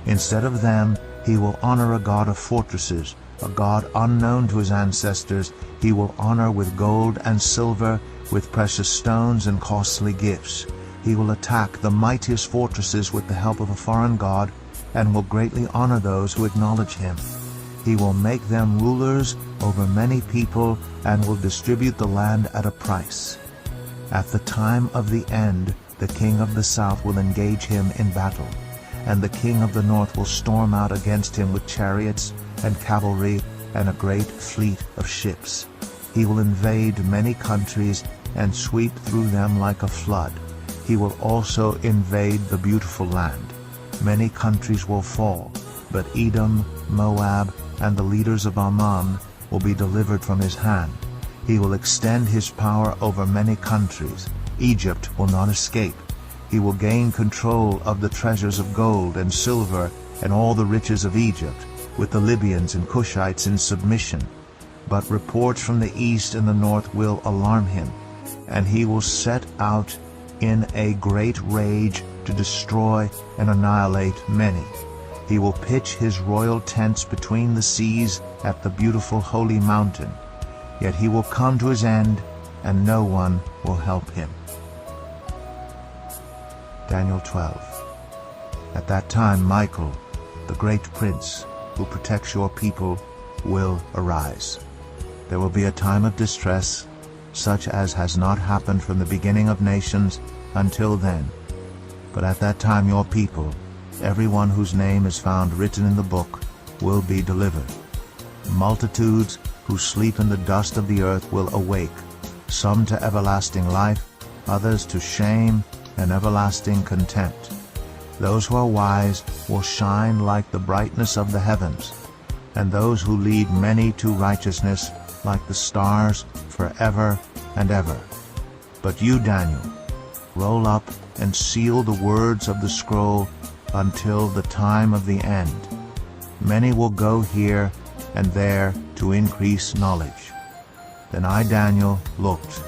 Instead of them, he will honor a god of fortresses, a god unknown to his ancestors. He will honor with gold and silver, with precious stones and costly gifts. He will attack the mightiest fortresses with the help of a foreign god, and will greatly honor those who acknowledge him. He will make them rulers over many people, and will distribute the land at a price. At the time of the end, the king of the south will engage him in battle, and the king of the north will storm out against him with chariots and cavalry and a great fleet of ships. He will invade many countries and sweep through them like a flood. He will also invade the beautiful land. Many countries will fall, but Edom, Moab, and the leaders of Ammon will be delivered from his hand. He will extend his power over many countries. Egypt will not escape. He will gain control of the treasures of gold and silver and all the riches of Egypt, with the Libyans and Cushites in submission. But reports from the east and the north will alarm him, and he will set out in a great rage to destroy and annihilate many. He will pitch his royal tents between the seas at the beautiful holy mountain. Yet he will come to his end, and no one will help him. Daniel 12. At that time Michael, the great prince, who protects your people, will arise. There will be a time of distress, such as has not happened from the beginning of nations until then. But at that time your people, everyone whose name is found written in the book, will be delivered. Multitudes who sleep in the dust of the earth will awake, some to everlasting life, others to shame and everlasting contempt. Those who are wise will shine like the brightness of the heavens, and those who lead many to righteousness like the stars forever and ever. But you, Daniel, roll up and seal the words of the scroll until the time of the end. Many will go here and there to increase knowledge. Then I, Daniel, looked,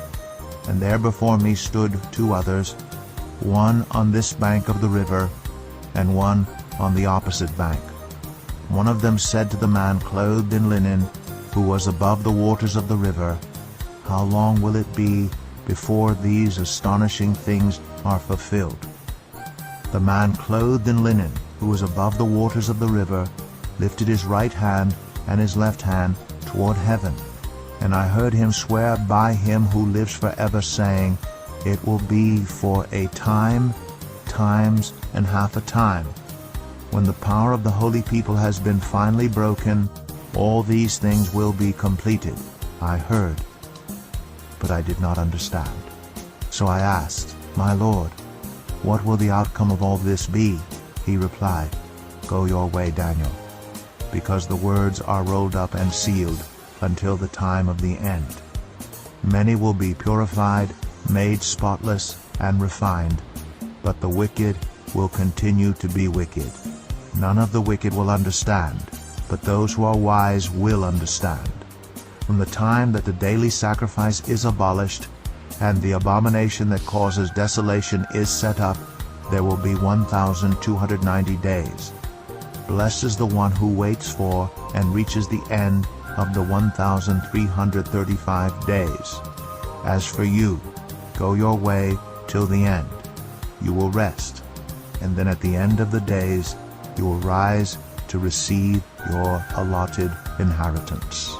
And there before me stood 2 others, one on this bank of the river, and one on the opposite bank. One of them said to the man clothed in linen, who was above the waters of the river, How long will it be before these astonishing things are fulfilled? The man clothed in linen, who was above the waters of the river, lifted his right hand and his left hand toward heaven. And I heard him swear by him who lives forever, saying, It will be for a time, times, and half a time. When the power of the holy people has been finally broken, all these things will be completed. I heard, but I did not understand. So I asked, My Lord, what will the outcome of all this be? He replied, Go your way, Daniel, because the words are rolled up and sealed until the time of the end. Many will be purified, made spotless, and refined, but the wicked will continue to be wicked. None of the wicked will understand, but those who are wise will understand. From the time that the daily sacrifice is abolished, and the abomination that causes desolation is set up, there will be 1,290 days. Blessed is the one who waits for and reaches the end of the 1,335 days. As for you, go your way till the end. You will rest, and then at the end of the days you will rise to receive your allotted inheritance.